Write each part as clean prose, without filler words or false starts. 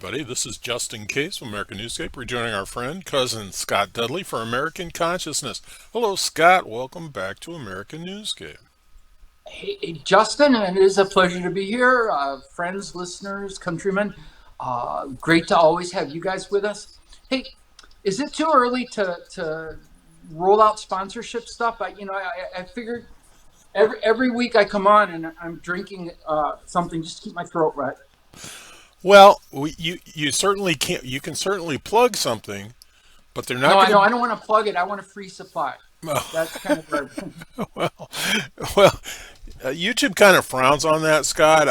everybody. This is Justine Case from American Newscape, rejoining our friend, cousin Scott Dudley for American Consciousness. Hello, Scott. Welcome back to American Newscape. Hey, Justin, it is a pleasure to be here. Friends, listeners, countrymen, great to always have you guys with us. Hey, is it too early to roll out sponsorship stuff? I figured every week I come on and I'm drinking something just to keep my throat wet. Well, you certainly can't. You can certainly plug something, but they're No, not I know going I don't want to plug it. I want a free supply. to. That's kind of where. Well, well, YouTube kind of frowns on that, Scott.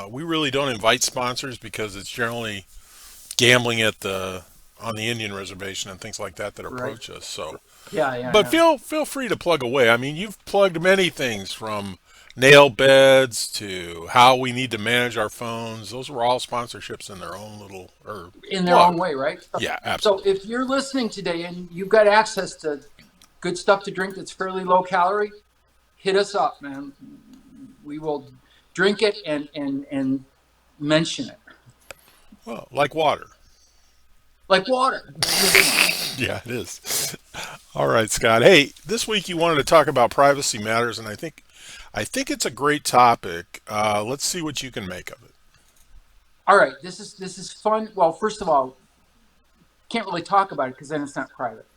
We really don't invite sponsors because it's generally gambling at the on the Indian reservation and things like that Right. approach us. So. Yeah, yeah, But yeah. feel free to plug away. I mean, you've plugged many things from nail beds to how we need to manage our phones. Those were all sponsorships in their own little or In their own plug. way, right? Yeah, So absolutely. if you're listening today and you've got access to good stuff to drink that's fairly low calorie, hit us up, man. We will drink it and mention it Well, like water. like water. That's a good one. Yeah, it is. All right, Scott. Hey, this week you wanted to talk about privacy matters, and I think it's a great topic. Let's see what you can make of it. All right, this is fun. Well, first of all, can't really talk about it because then it's not private.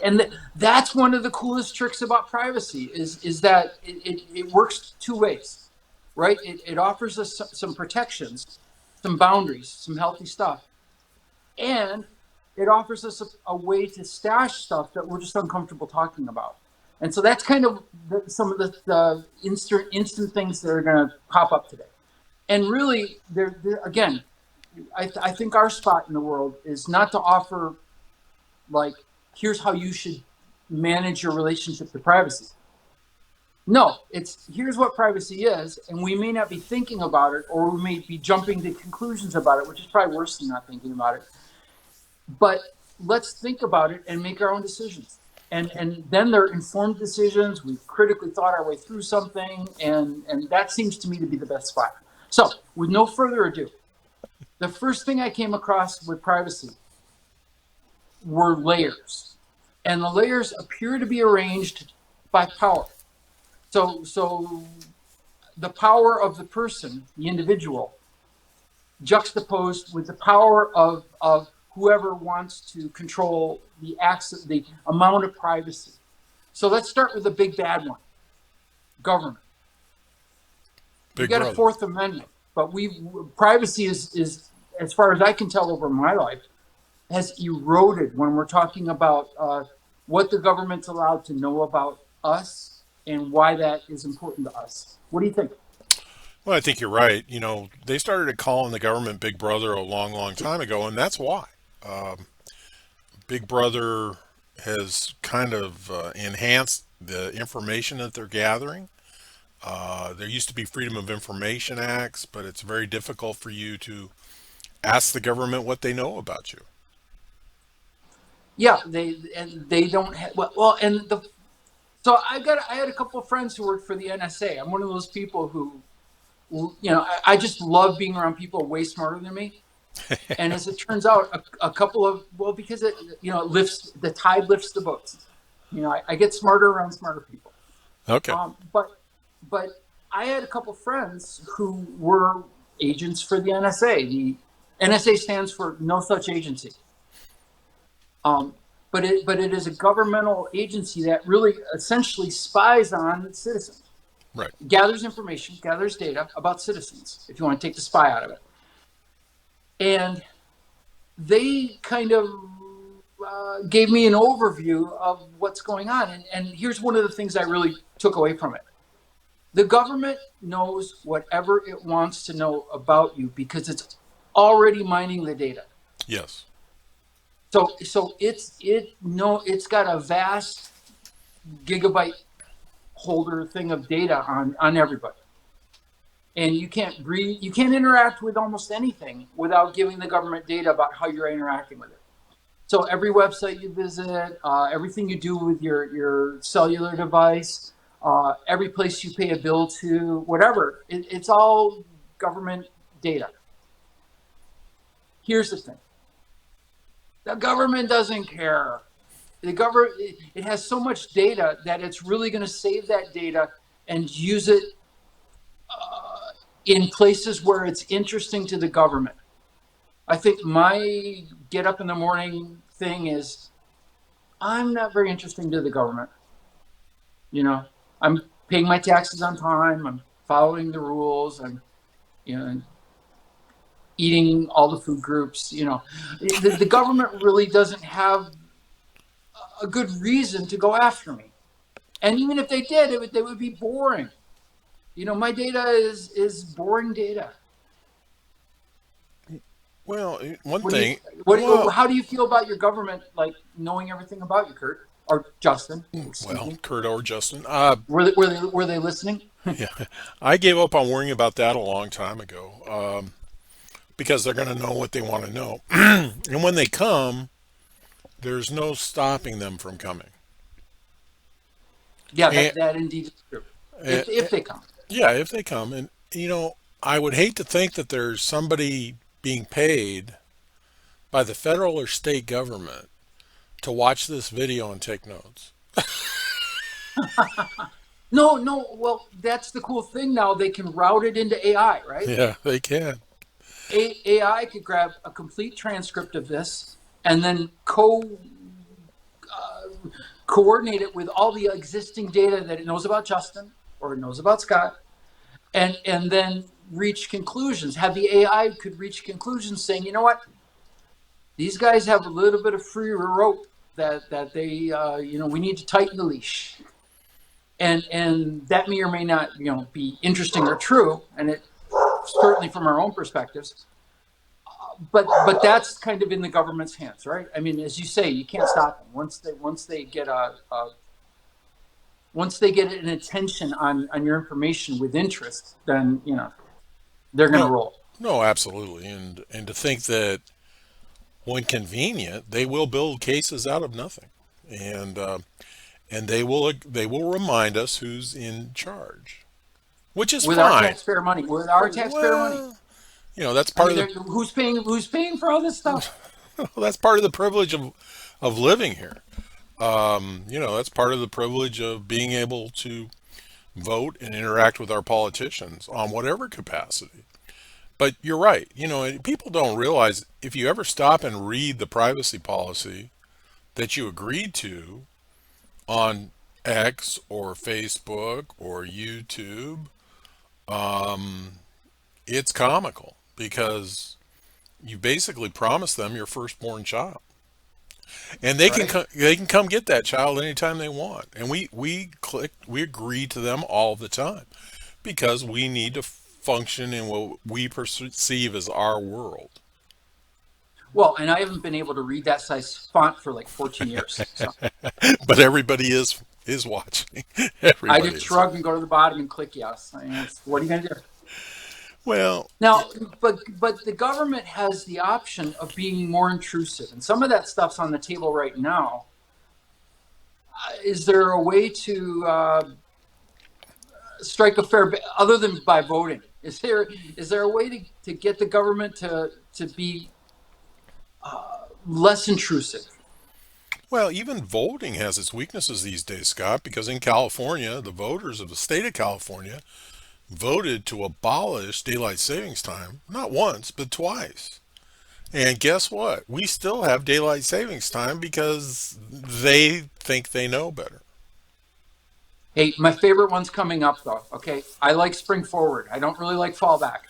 And that's one of the coolest tricks about privacy is that it works two ways, right? It offers us some protections, some boundaries, some healthy stuff, and it offers us a way to stash stuff that we're just uncomfortable talking about. And so that's kind of some of the instant things that are going to pop up today. And really, again, I think our spot in the world is not to offer, like, here's how you should manage your relationship to privacy. No, it's here's what privacy is, and we may not be thinking about it, or we may be jumping to conclusions about it, which is probably worse than not thinking about it. But let's think about it and make our own decisions. And then they're informed decisions. We've critically thought our way through something, and that seems to me to be the best spot. So, with no further ado, the first thing I came across with privacy were layers. And the layers appear to be arranged by power. So the power of the person, the individual, juxtaposed with the power of whoever wants to control the amount of privacy. So let's start with the big bad one, government. We Big got a brother. Fourth Amendment, but privacy is as far as I can tell over my life, has eroded when we're talking about what the government's allowed to know about us and why that is important to us. What do you think? Well, I think you're right. They started calling the government Big Brother a long, long time ago, and that's why. Big Brother has kind of enhanced the information that they're gathering. There used to be Freedom of Information Acts, but it's very difficult for you to ask the government what they know about you. Yeah, they don't have well, and the so I had a couple of friends who worked for the NSA. I'm one of those people who I just love being around people way smarter than me. And as it turns out, a couple of because it lifts the tide lifts the boats. I get smarter around smarter people. Okay. But I had a couple of friends who were agents for the NSA. The NSA stands for No Such Agency. But it is a governmental agency that really essentially spies on citizens, Right. gathers information, gathers data about citizens, if you want to take the spy out of it. And they kind of gave me an overview of what's going on. And here's one of the things I really took away from it. The government knows whatever it wants to know about you because it's already mining the data. Yes. So it's got a vast gigabyte holder thing of data on everybody. And you can't interact with almost anything without giving the government data about how you're interacting with it. So every website you visit, everything you do with your cellular device, every place you pay a bill to, whatever, it's all government data. Here's the thing: the government doesn't care. The government, it has so much data that it's really going to save that data and use it in places where it's interesting to the government. I think my get up in the morning thing is I'm not very interesting to the government. You know, I'm paying my taxes on time. I'm following the rules. I'm, you know, eating all the food groups. The government really doesn't have a good reason to go after me. And even if they did, they would be boring. My data is boring data. Well, one What do you thing, what? well, How do you feel about your government, like knowing everything about you, Kurt or Justin? Excuse well, me. Kurt or Justin, Were they listening? yeah, I gave up on worrying about that a long time ago, because they're going to know what they want to know, and when they come, there's no stopping them from coming. Yeah, And, that indeed is true. and If they come. yeah, if they come, and I would hate to think that there's somebody being paid by the federal or state government to watch this video and take notes. No, no. Well, that's the cool thing now. They can route it into AI, right? Yeah, they can. AI could grab a complete transcript of this and then coordinate it with all the existing data that it knows about Justin or it knows about Scott, and then reach conclusions. Have the AI could reach conclusions saying, you know what, these guys have a little bit of free rope that they we need to tighten the leash, and that may or may not be interesting or true, and it certainly from our own perspectives. But that's kind of in the government's hands, right? I mean, as you say, you can't stop them once they get an attention on your information with interest, then they're going to No, roll. no, absolutely, and to think that when convenient, they will build cases out of nothing, and they will remind us who's in charge, which is With our fine. taxpayer money. With our taxpayer money. Well, that's I part mean, of the who's paying for all this stuff? that's part of the privilege of living here. That's part of the privilege of being able to vote and interact with our politicians on whatever capacity. But you're right. People don't realize if you ever stop and read the privacy policy that you agreed to on X or Facebook or YouTube, it's comical because you basically promised them your firstborn child, and Right. they can come get that child anytime they want, and we agree to them all the time because we need to function in what we perceive as our world. Well, and I haven't been able to read that size font for like 14 years. So But everybody is watching. I Everybody just is. shrug and go to the bottom and click yes. I mean, what are you going to do? Well, Now, but the government has the option of being more intrusive, and some of that stuff's on the table right now. Is there a way to strike a fair, other than by voting? Is there a way to get the government to be less intrusive? well, even voting has its weaknesses these days, Scott, because in California, the voters of the state of California voted to abolish daylight savings time, not once, but twice. And guess what? We still have daylight savings time because they think they know better. Hey, my favorite one's coming up though. Okay, I like spring forward. I don't really like fallback.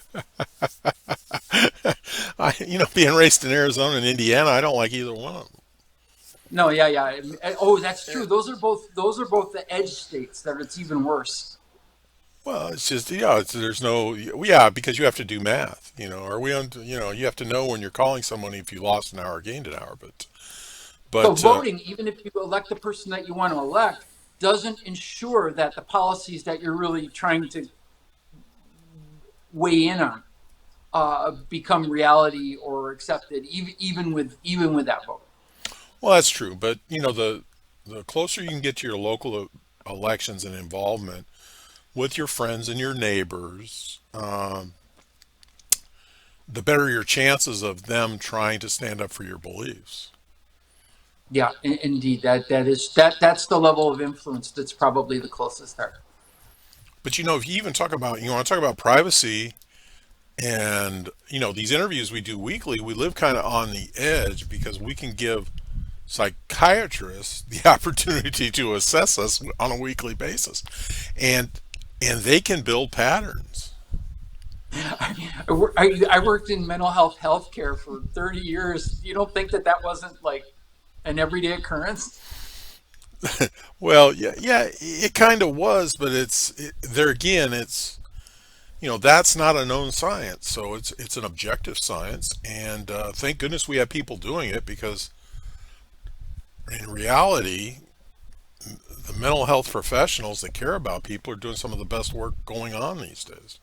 Being raised in Arizona and Indiana, I don't like either one of them. No, yeah, yeah. Oh, that's true. Those are both the edge states that it's even worse. Well, it's just, yeah, there's no, yeah, because you have to do math, are we on, you have to know when you're calling someone if you lost an hour or gained an hour, So but, voting, even if you elect the person that you want to elect, doesn't ensure that the policies that you're really trying to weigh in on become reality or accepted, even with that vote. well, that's true. But, the closer you can get to your local elections and involvement with your friends and your neighbors, the better your chances of them trying to stand up for your beliefs. Yeah, indeed. That's the level of influence that's probably the closest there. But if you even talk about, you want to talk about privacy and, these interviews we do weekly, we live kind of on the edge because we can give psychiatrists the opportunity to assess us on a weekly basis. And they can build patterns. I worked in mental healthcare for 30 years. You don't think that that wasn't like an everyday occurrence? Well, yeah, it kind of was, but there again, it's that's not a known science, so it's an objective science, and thank goodness we have people doing it because in reality, the mental health professionals that care about people are doing some of the best work going on these days.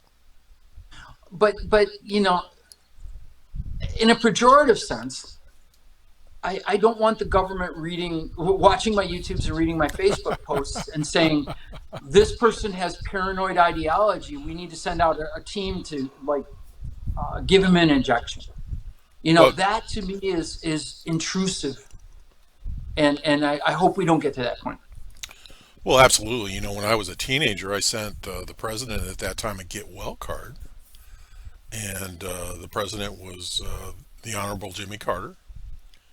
But in a pejorative sense, I don't want the government watching my YouTubes and reading my Facebook posts and saying, this person has paranoid ideology. We need to send out a team to give him an injection. Well, That to me is intrusive. And I hope we don't get to that point. well, absolutely. When I was a teenager, I sent the president at that time a get well card, and the president was the Honorable Jimmy Carter.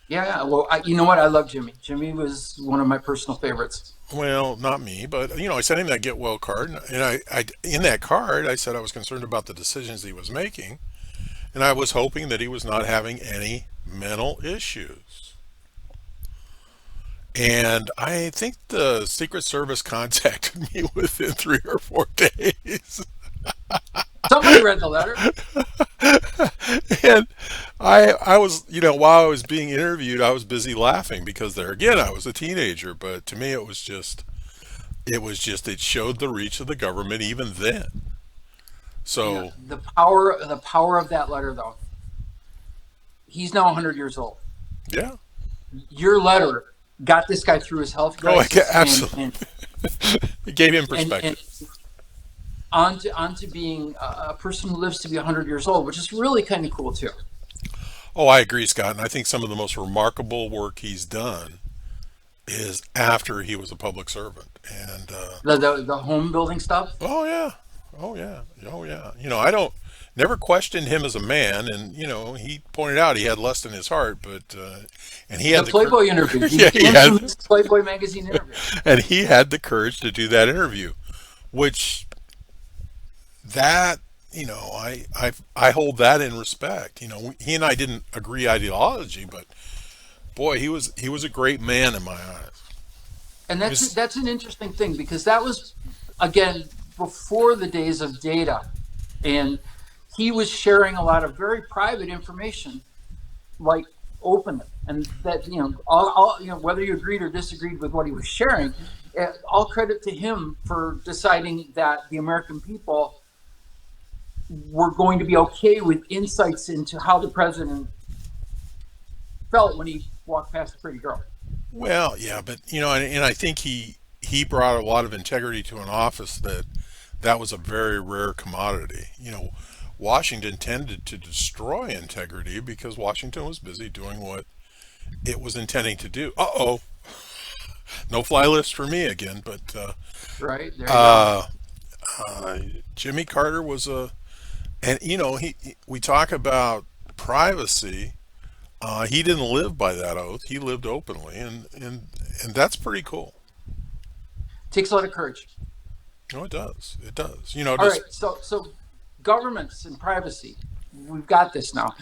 Yeah. Well, you know what? I love Jimmy. Jimmy was one of my personal favorites. Well, not me, but I sent him that get well card, and I in that card I said I was concerned about the decisions he was making, and I was hoping that he was not having any mental issues. And I think the Secret Service contacted me within 3 or 4 days. Somebody read the letter. And I was, while I was being interviewed, I was busy laughing because there again, I was a teenager. But to me, it showed the reach of the government even then. So, The power of that letter, though. He's now 100 years old. yeah. Your letter got this guy through his health Oh, crisis absolutely. It gave him and perspective. onto being a person who lives to be 100 years old, which is really kind of cool too. Oh, I agree, Scott. And I think some of the most remarkable work he's done is after he was a public servant. And The home building stuff. oh yeah, oh yeah, oh yeah. I don't never questioned him as a man, and he pointed out he had lust in his heart, but and he The had Playboy interview, yeah, the infamous Playboy magazine interview. and he had the courage to do that interview, which that I hold that in respect. He and I didn't agree ideology, but boy, he was a great man in my eyes. And He that's was, that's an interesting thing because that was again before the days of data, and he was sharing a lot of very private information, like openly, and that all whether you agreed or disagreed with what he was sharing, all credit to him for deciding that the American people were going to be okay with insights into how the president felt when he walked past a pretty girl. well, yeah, but and I think he brought a lot of integrity to an office that was a very rare commodity. Washington tended to destroy integrity because Washington was busy doing what it was intending to do. Uh-oh, no fly list for me again, but Right there, you go. uh, uh, Jimmy Carter was and we talk about privacy. He didn't live by that oath. He lived openly, and that's pretty cool. Takes a lot of courage. No, it does. It does. All right, Just so governments and privacy, we've got this now.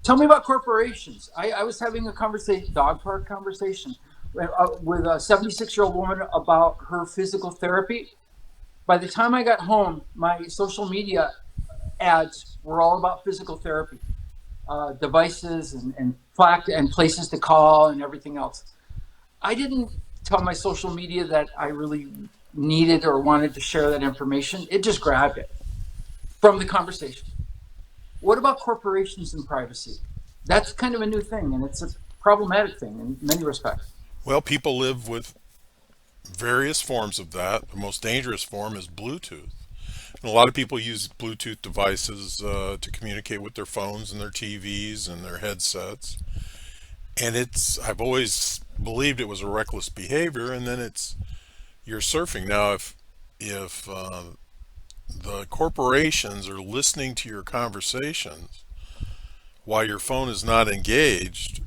Tell me about corporations. I was having a conversation, dog park conversation, with a 76-year-old woman about her physical therapy. By the time I got home, my social media ads were all about physical therapy, devices and places to call and everything else. I didn't tell my social media that I really needed or wanted to share that information. It just grabbed it from the conversation. What about corporations and privacy? That's kind of a new thing, and it's a problematic thing in many respects. well, people live with various forms of that. The most dangerous form is Bluetooth. And a lot of people use Bluetooth devices to communicate with their phones and their TVs and their headsets. And I've always believed it was a reckless behavior. And then you're surfing now. If the corporations are listening to your conversations while your phone is not engaged,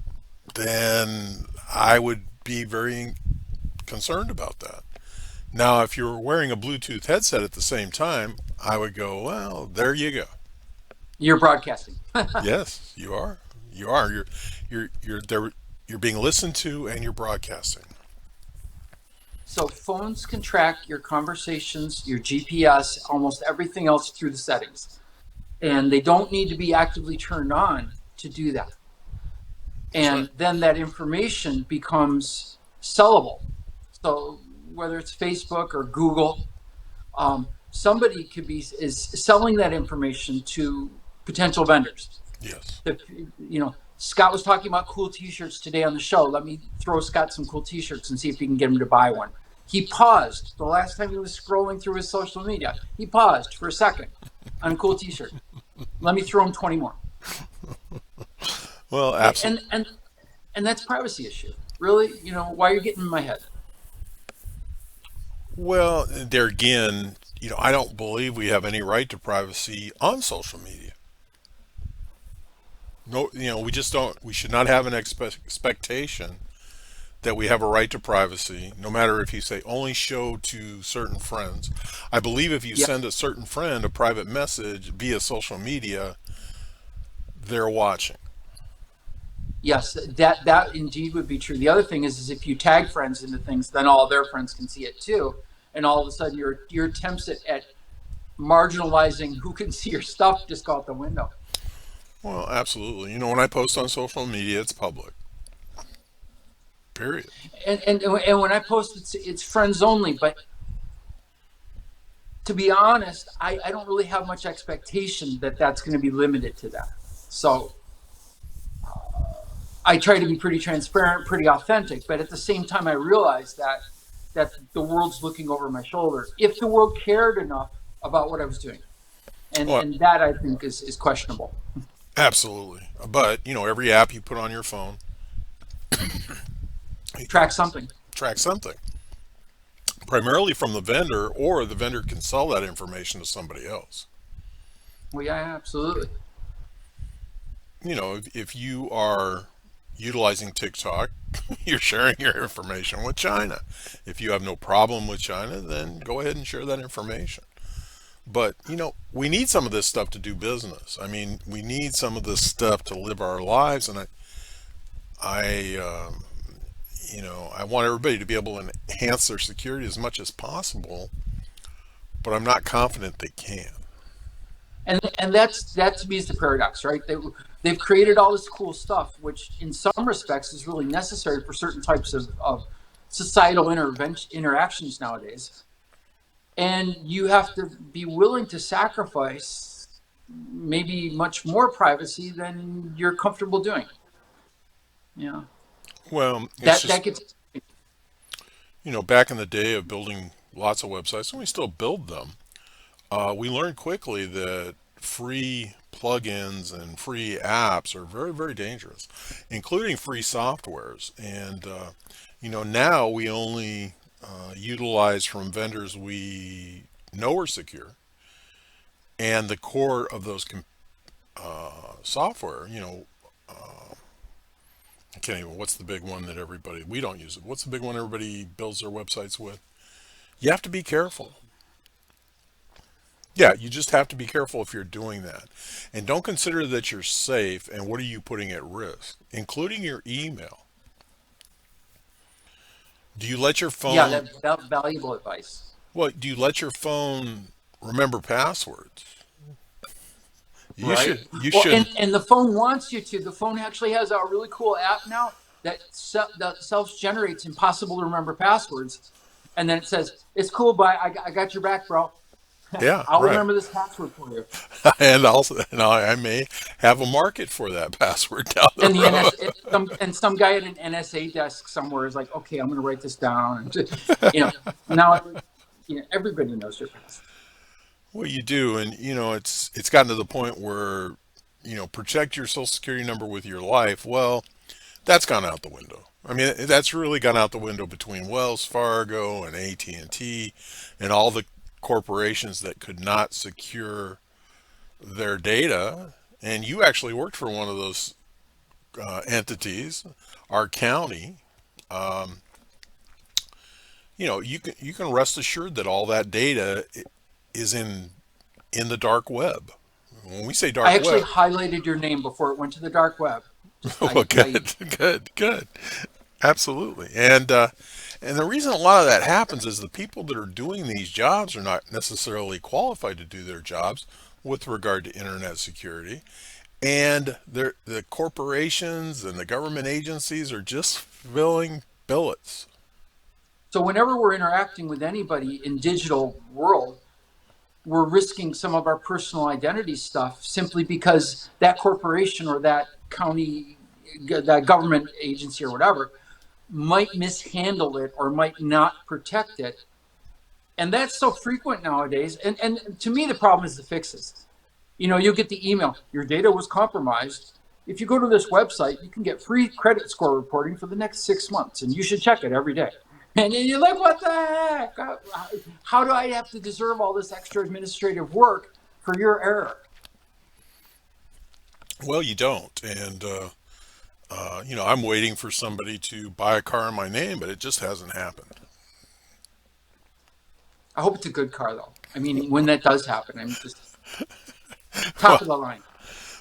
then I would be very concerned about that. Now, if you're wearing a Bluetooth headset at the same time, I would go, well, there you go. You're broadcasting. Yes, you are. You are. You're there. You're being listened to, and you're broadcasting. So phones can track your conversations, your GPS, almost everything else through the settings. And they don't need to be actively turned on to do that. That's right. And then that information becomes sellable. So whether it's Facebook or Google, somebody could be is selling that information to potential vendors. Yes. If, Scott was talking about cool T-shirts today on the show. Let me throw Scott some cool T-shirts and see if he can get him to buy one. He paused the last time he was scrolling through his social media. He paused for a second on a cool T-shirt. Let me throw him 20 more. Well, And absolutely. and and that's privacy issue. Really, why are you getting in my head? Well, there again, I don't believe we have any right to privacy on social media. No, we just don't. We should not have an expectation that we have a right to privacy, no matter if you say only show to certain friends. I believe if you Yeah. send a certain friend a private message via social media, they're watching. Yes, that indeed would be true. The other thing is if you tag friends into things, then all their friends can see it too, and all of a sudden your attempts at marginalizing who can see your stuff just go out the window. Well, absolutely. When I post on social media, it's public. Period. And when I post, it's friends only. But to be honest, I don't really have much expectation that that's going to be limited to that. So I try to be pretty transparent, pretty authentic, but at the same time, I realize that the world's looking over my shoulder. If the world cared enough about what I was doing, and Well, and that I think is questionable. absolutely. But, every app you put on your phone Track something. tracks something, primarily from the vendor, or the vendor can sell that information to somebody else. Well, yeah, absolutely. If you are utilizing TikTok, you're sharing your information with China. If you have no problem with China, then go ahead and share that information. But, we need some of this stuff to do business. I mean, we need some of this stuff to live our lives. And I want everybody to be able to enhance their security as much as possible, but I'm not confident they can. And that to me is the paradox, right? They've created all this cool stuff, which in some respects is really necessary for certain types of societal interactions nowadays. And you have to be willing to sacrifice maybe much more privacy than you're comfortable doing. Yeah, Well, it's that just, gets. back in the day of building lots of websites, and we still build them, we learned quickly that free plugins and free apps are very, very dangerous, including free softwares. And, now we only utilize from vendors we know are secure. And the core of those software, I can't even, what's the big one that we don't use it. What's the big one everybody builds their websites with? You have to be careful. Yeah, you just have to be careful if you're doing that. And don't consider that you're safe and what are you putting at risk, including your email. Do you let your Yeah, phone, that valuable advice. do you let your phone remember passwords? You Right. should, you Well, shouldn't. and the phone wants you to. The phone actually has a really cool app now that self generates impossible to remember passwords, and then it says, "It's cool, but I got your back, bro. Yeah, I'll right. remember this password for you." And also, I may have a market for that password down the And the road. some guy at an NSA desk somewhere is like, "Okay, I'm going to write this down." And you know, now everybody knows your password. Well, you do, and it's gotten to the point where protect your social security number with your life. Well, that's gone out the window. I mean, that's really gone out the window between Wells Fargo and AT&T and T and all the corporations that could not secure their data. And you actually worked for one of those entities, our county. Um, you can rest assured that all that data is in the dark web. When we say I dark actually web, highlighted your name before it went to the dark web. Just well, good, good, absolutely. And the reason a lot of that happens is the people that are doing these jobs are not necessarily qualified to do their jobs with regard to internet security. And the corporations and the government agencies are just filling billets. so whenever we're interacting with anybody in digital world, we're risking some of our personal identity stuff simply because that corporation or that county, that government agency or whatever might mishandle it or might not protect it. And that's so frequent nowadays. And to me, the problem is the fixes. You'll get the email, your data was compromised. If you go to this website, you can get free credit score reporting for the next 6 months, and you should check it every day. And then you're like, what the heck? How do I have to deserve all this extra administrative work for your error? Well, you don't. And, I'm waiting for somebody to buy a car in my name, but it just hasn't happened. I hope it's a good car, though. I mean, when that does happen, I'm just Well, top of the line.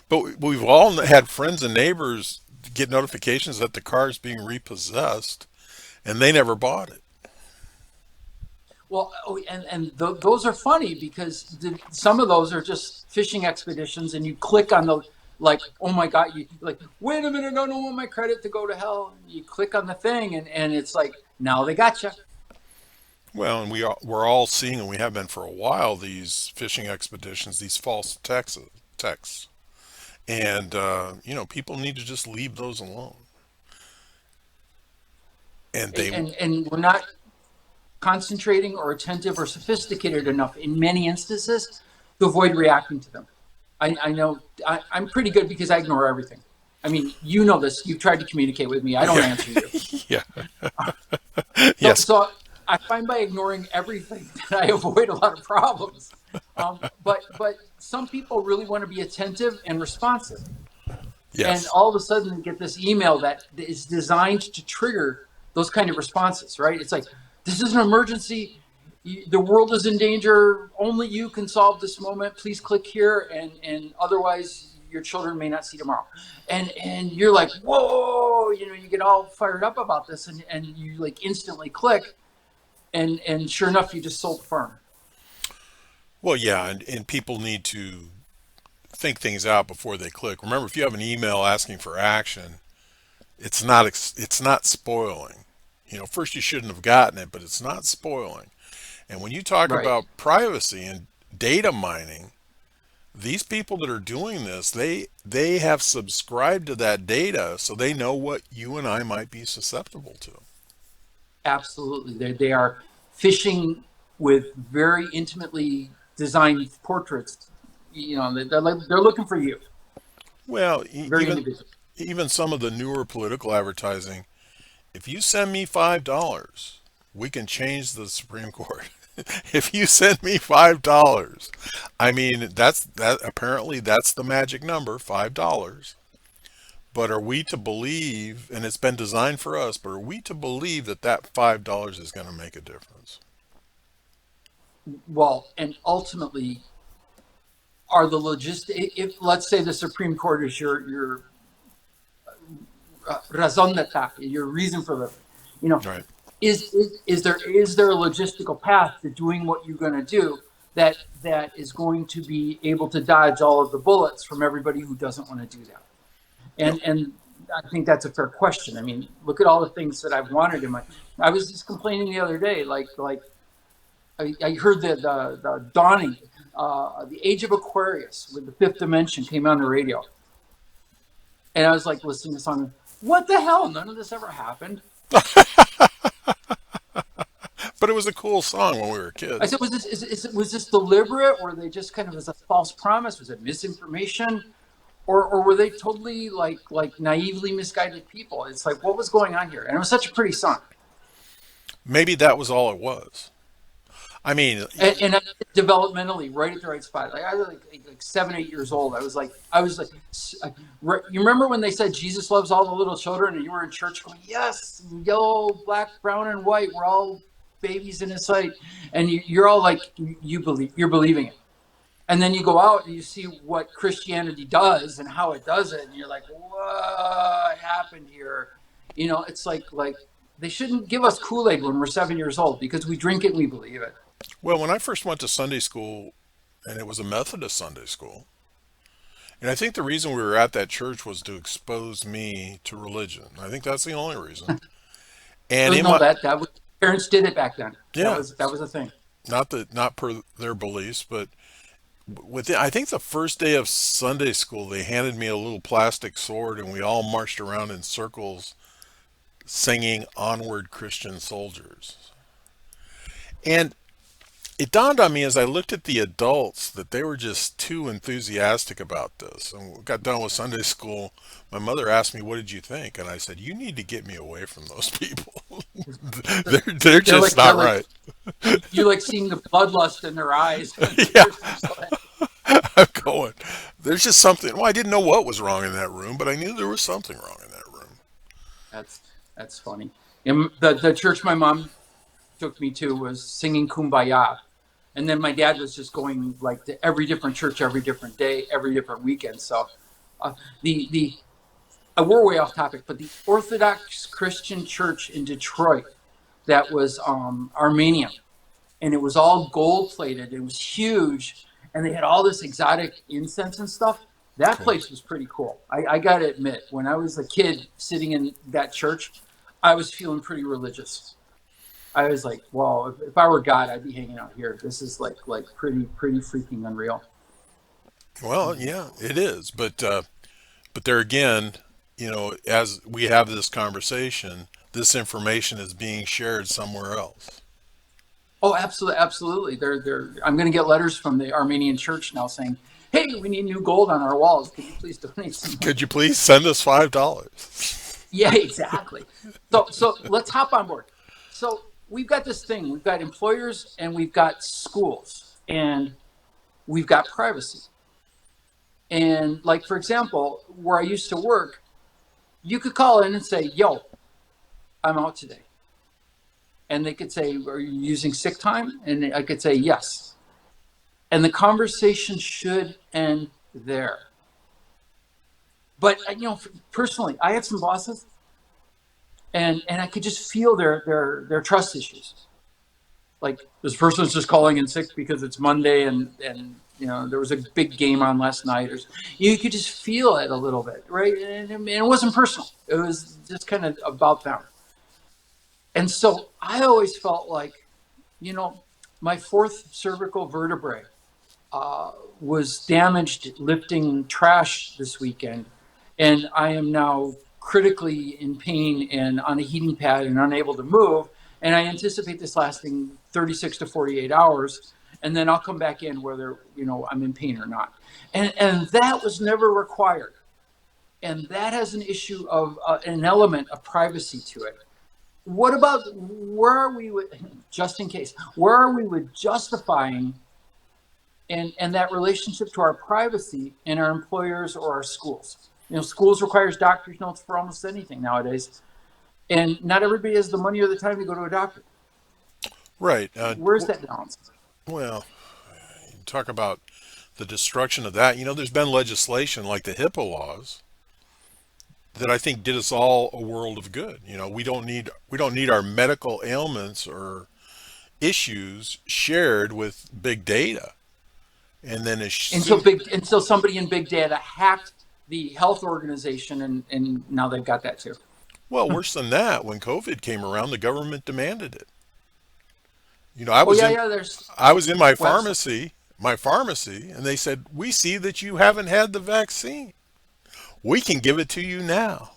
but we've all had friends and neighbors get notifications that the car is being repossessed, and they never bought it. Well, oh, and those are funny because some of those are just fishing expeditions, and you click on the like, oh my God, you like, wait a minute, I don't want my credit to go to hell. And you click on the thing, and it's like, now they got you. Well, and we're all seeing, and we have been for a while, these phishing expeditions, these false texts, and people need to just leave those alone. And they, And we're not concentrating or attentive or sophisticated enough in many instances to avoid reacting to them. I know I'm pretty good because I ignore everything. I mean, you know this. You've tried to communicate with me. I don't yeah, answer you. yeah, So, yes, so I find by ignoring everything that I avoid a lot of problems. But some people really want to be attentive and responsive. And yes. all of a sudden get this email that is designed to trigger those kind of responses, right? It's like, this is an emergency. The world is in danger. Only you can solve this moment. Please click here, and otherwise your children may not see tomorrow. And you're like, whoa, you get all fired up about this, and you like instantly click, and sure enough, you just sold the farm. Well, yeah, and people need to think things out before they click. Remember, if you have an email asking for action, it's not spoiling. First you shouldn't have gotten it, but it's not spoiling. And when you talk Right. about privacy and data mining, these people that are doing this, they have subscribed to that data, so they know what you and I might be susceptible to. Absolutely. They are fishing with very intimately designed portraits. They're looking for you, Well, very individual. even some of the newer political advertising, if you send me $5, we can change the Supreme Court. If you send me $5, I mean that apparently that's the magic number, $5. But are we to believe, and it's been designed for us, but are we to believe that that $5 is going to make a difference? Well, and ultimately, are the logistic. If let's say the Supreme Court is your raison d'être, your reason for living, you know, Right. is there a logistical path to doing what you're going to do that is going to be able to dodge all of the bullets from everybody who doesn't want to do that? Yep. And I think that's a fair question. I mean, look at all the things that I've wanted in my. I was just complaining the other day, like I heard the dawning, the age of Aquarius with the fifth dimension came on the radio, and I was like listening to the song. What the hell? None of this ever happened. But it was a cool song when we were I kids. said, was this deliberate, or they just kind of as a false promise? Was it misinformation, or were they totally like naively misguided people? It's like, what was going on here? And it was such a pretty song. Maybe that was all it was. I mean, And I, developmentally, right at the right spot. Like I was like 7, 8 years old. I was like, you remember when they said Jesus loves all the little children, and you were in church going, yes, yellow, black, brown, and white. We're all babies in His sight, and you're all like, you're believing it. And then you go out and you see what Christianity does and how it does it, and you're like, what happened here? It's like they shouldn't give us Kool-Aid when we're 7 years old because we drink it and we believe it. well, when I first went to Sunday school, and it was a Methodist Sunday school, and I think the reason we were at that church was to expose me to religion. I think that's the only reason. And in No, my that was parents did it back then. That yeah, was that was a thing. not per their beliefs, but I think the first day of Sunday school, they handed me a little plastic sword, and we all marched around in circles singing "Onward, Christian Soldiers." And it dawned on me as I looked at the adults that they were just too enthusiastic about this. And we got done with Sunday school. My mother asked me, "What did you think?" And I said, "You need to get me away from those people. They're They're just like they're not like right." you like seeing the bloodlust in their eyes when Yeah, they're so happy. I'm going. There's just something. Well, I didn't know what was wrong in that room, but I knew there was something wrong in that room. That's that's funny. And the church my mom took me to was singing Kumbaya. And then my dad was just going like to every different church, every different day, every different weekend. So the we're way off topic, but the Orthodox Christian Church in Detroit that was Armenian, and it was all gold plated. It was huge, and they had all this exotic incense and stuff. That Okay. place was pretty cool. I got to admit, when I was a kid sitting in that church, I was feeling pretty religious. I was like, "Well, if I were God, I'd be hanging out here. This is like pretty freaking unreal." Well, yeah, it is. But there again, as we have this conversation, this information is being shared somewhere else. Oh, absolutely, absolutely. They're. I'm going to get letters from the Armenian Church now saying, "Hey, we need new gold on our walls. Could you please donate some Could money?" you please send us $5? Yeah, exactly. So let's hop on board. So we've got this thing. We've got employers and we've got schools and we've got privacy. And like for example, where I used to work, you could call in and say, "Yo, I'm out today," and they could say, "Are you using sick time?" And I could say, "Yes." And the conversation should end there. But personally, I had some bosses, and I could just feel their trust issues. Like this person's just calling in sick because it's Monday, and there was a big game on last night, or you could just feel it a little bit, right? And it wasn't personal; it was just kind of about them. And so I always felt like, you know, my fourth cervical vertebrae was damaged lifting trash this weekend, and I am now critically in pain and on a heating pad and unable to move. And I anticipate this lasting 36 to 48 hours, and then I'll come back in whether I'm in pain or not. And that was never required, and that has an issue of an element of privacy to it. What about where are we with, just in case, where are we with justifying and that relationship to our privacy in our employers or our schools? Schools requires doctor's notes for almost anything nowadays, and not everybody has the money or the time to go to a doctor. Right. Where's that balance? Well, talk about the destruction of that. There's been legislation like the HIPAA laws that I think did us all a world of good. We don't need our medical ailments or issues shared with big data. And then as soon Until somebody in big data hacked the health organization, and now they've got that too. well, worse than that, when COVID came around, the government demanded it. I Oh was yeah, in yeah. There's I was in my website. pharmacy, and they said, "We see that you haven't had the vaccine. We can give it to you now."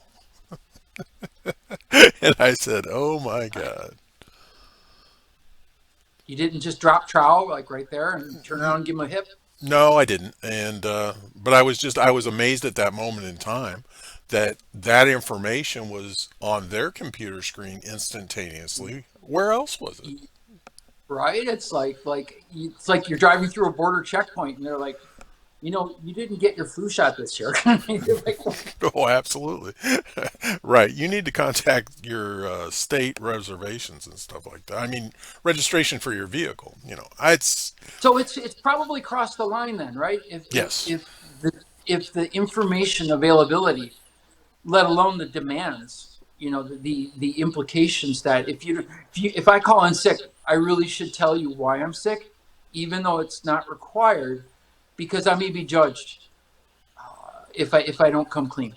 And I said, "Oh my God." You didn't just drop trowel like right there and turn around and give him a hip. No, I didn't. And but I was amazed at that moment in time that that information was on their computer screen instantaneously. Where else was it? Right? It's like you're driving through a border checkpoint and they're like, you didn't get your flu shot this year. You're like, Oh, absolutely. Right. You need to contact your state reservations and stuff like that. I mean, registration for your vehicle. It's so it's probably crossed the line then, right? If if yes. if the if the information availability, let alone the demands, the implications that if I call in sick, I really should tell you why I'm sick, even though it's not required, because I may be judged if I don't come clean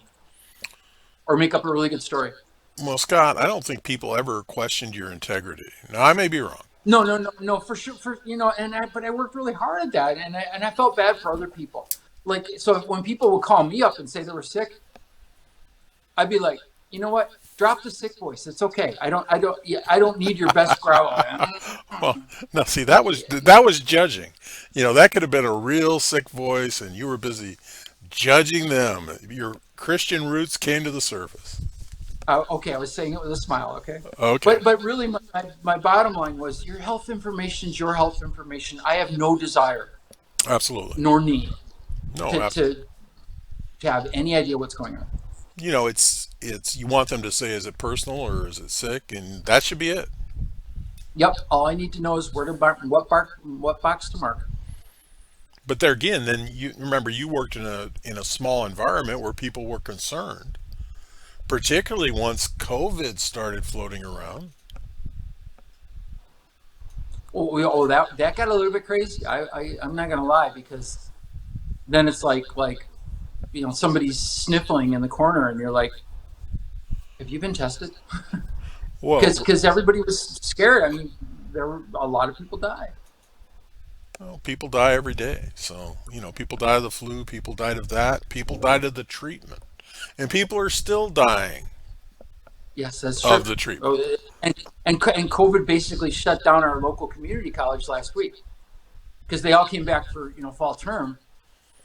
or make up a really good story. Well, Scott, I don't think people ever questioned your integrity. Now, I may be wrong. No, no, no, no, for sure, but I worked really hard at that, and I felt bad for other people. Like, so when people would call me up and say they were sick, I'd be like, you know what? Drop the sick voice. It's okay. I don't need your best growl. Well, now see, that was judging. That could have been a real sick voice, and you were busy judging them. Your Christian roots came to the surface. Okay, I was saying it with a smile. Okay, Okay, but really, my bottom line was your health information is your health information. I have no desire absolutely. nor need No, to to, to have any idea what's going on. it's you want them to say, is it personal or is it sick, and that should be it. Yep. All I need to know is where to mark, what box to mark. But there again, then you remember you worked in a small environment where people were concerned, particularly once COVID started floating around. That got a little bit crazy. I'm not gonna lie, because then it's like somebody's sniffling in the corner and you're like, have you been tested? Well, Because everybody was scared. I mean, there were a lot of people die. well, people die every day. So, people die of the flu, people died of that, people died of the treatment, and people are still dying Yes, that's of true. the treatment. Oh, and COVID basically shut down our local community college last week because they all came back for fall term,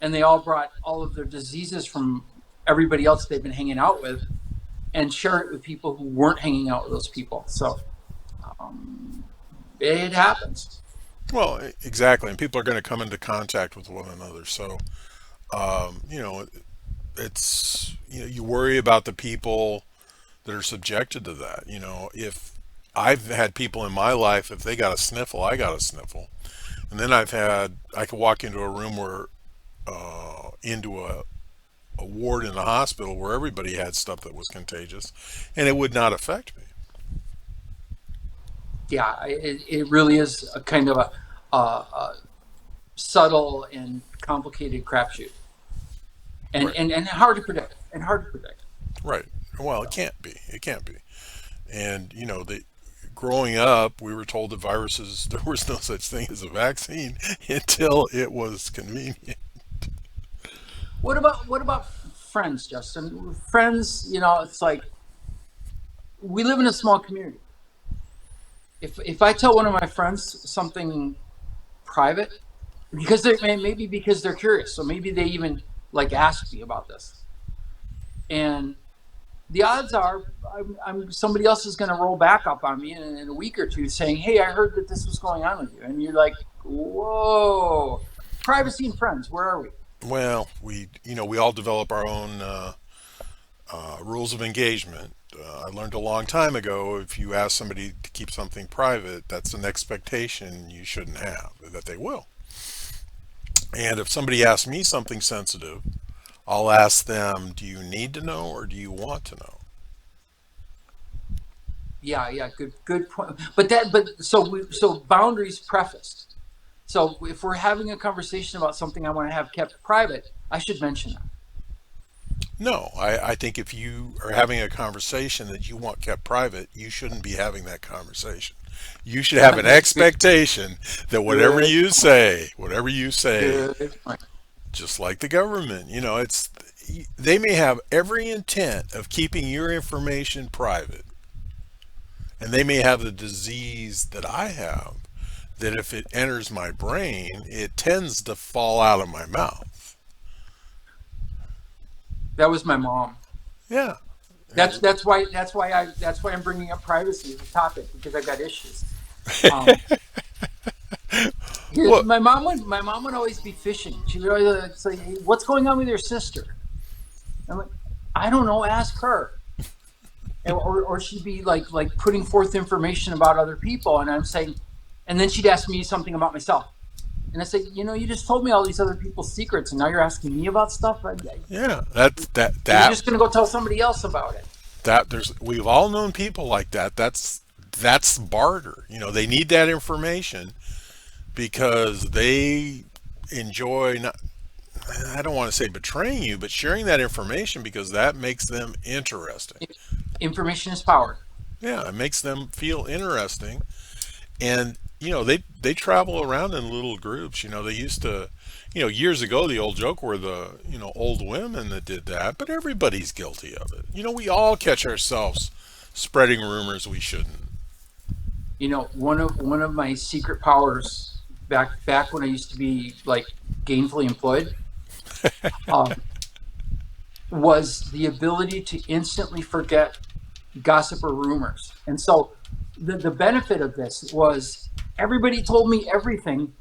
and they all brought all of their diseases from everybody else they've been hanging out with and share it with people who weren't hanging out with those people. So it happens. Well, exactly. And people are going to come into contact with one another. So, it's, you worry about the people that are subjected to that. If I've had people in my life, if they got a sniffle, I got a sniffle. And then I could walk into a room into a ward in the hospital where everybody had stuff that was contagious, and it would not affect me. Yeah, it really is a kind of a subtle and complicated crapshoot, and, Right. and hard to predict, and hard to predict. Right. Well, it So can't be. It can't be. And growing up, we were told that viruses there was no such thing as a vaccine until it was convenient. what about friends, Justin? Friends, it's like we live in a small community. If I tell one of my friends something private, because maybe because they're curious, so maybe they even like ask me about this, and the odds are somebody else is going to roll back up on me in a week or two saying, hey, I heard that this was going on with you, and you're like, whoa, privacy and friends, where are we? Well, we all develop our own rules of engagement. I learned a long time ago, if you ask somebody to keep something private, that's an expectation you shouldn't have, that they will. And if somebody asks me something sensitive, I'll ask them, do you need to know or do you want to know? Yeah, yeah, good point. So boundaries prefaced. So if we're having a conversation about something I want to have kept private, I should mention that. No, I think if you are having a conversation that you want kept private, you shouldn't be having that conversation. You should have an good, expectation that good, whatever you say, good point. just like the government, they may have every intent of keeping your information private, and they may have the disease that I have that if it enters my brain, it tends to fall out of my mouth. That was my mom. Yeah. That's why I'm bringing up privacy as a topic, because I've got issues. Um, Well, my mom would always be fishing. She would always say, "Hey, what's going on with your sister?" I'm like, "I don't know. Ask her." Or she'd be like putting forth information about other people, and I'm saying, and then she'd ask me something about myself, and I say, you just told me all these other people's secrets, and now you're asking me about stuff. yeah, that's that You're that just gonna go tell somebody else about it. that there's we've all known people like that. That's barter. They need that information because they enjoy not, I don't want to say betraying you, but sharing that information because that makes them interesting. Information is power. Yeah, it makes them feel interesting. And they travel around in little groups. They used to, years ago, the old joke were the old women that did that, but everybody's guilty of it. We all catch ourselves spreading rumors we shouldn't. One of my secret powers back when I used to be like gainfully employed, um, was the ability to instantly forget gossip or rumors. And so the benefit of this was everybody told me everything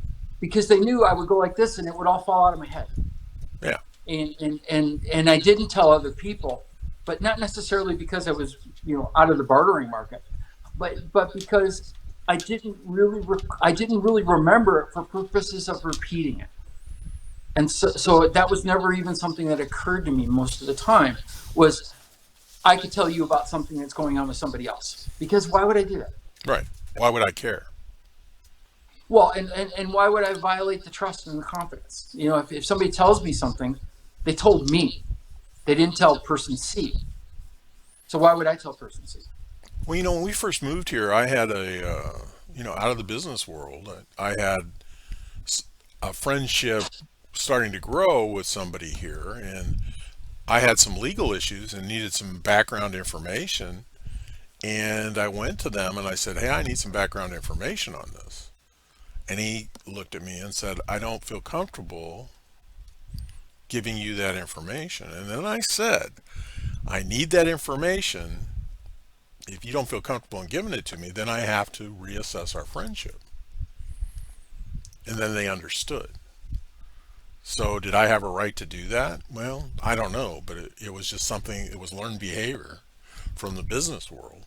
because they knew I would go like this and it would all fall out of my head. Yeah. And I didn't tell other people, but not necessarily because I was out of the bartering market, but because I didn't really remember it for purposes of repeating it. And so that was never even something that occurred to me most of the time, was I could tell you about something that's going on with somebody else, because why would I do that? Right. Why would I care? Well, and why would I violate the trust and the confidence? If somebody tells me something, they told me. They didn't tell person C. So why would I tell person C? Well, when we first moved here, I had out of the business world, I had a friendship starting to grow with somebody here, and I had some legal issues and needed some background information. And I went to them and I said, "Hey, I need some background information on this." And he looked at me and said, "I don't feel comfortable giving you that information." And then I said, "I need that information. If you don't feel comfortable in giving it to me, then I have to reassess our friendship." And then they understood. So did I have a right to do that? Well, I don't know, but it was just something, it was learned behavior from the business world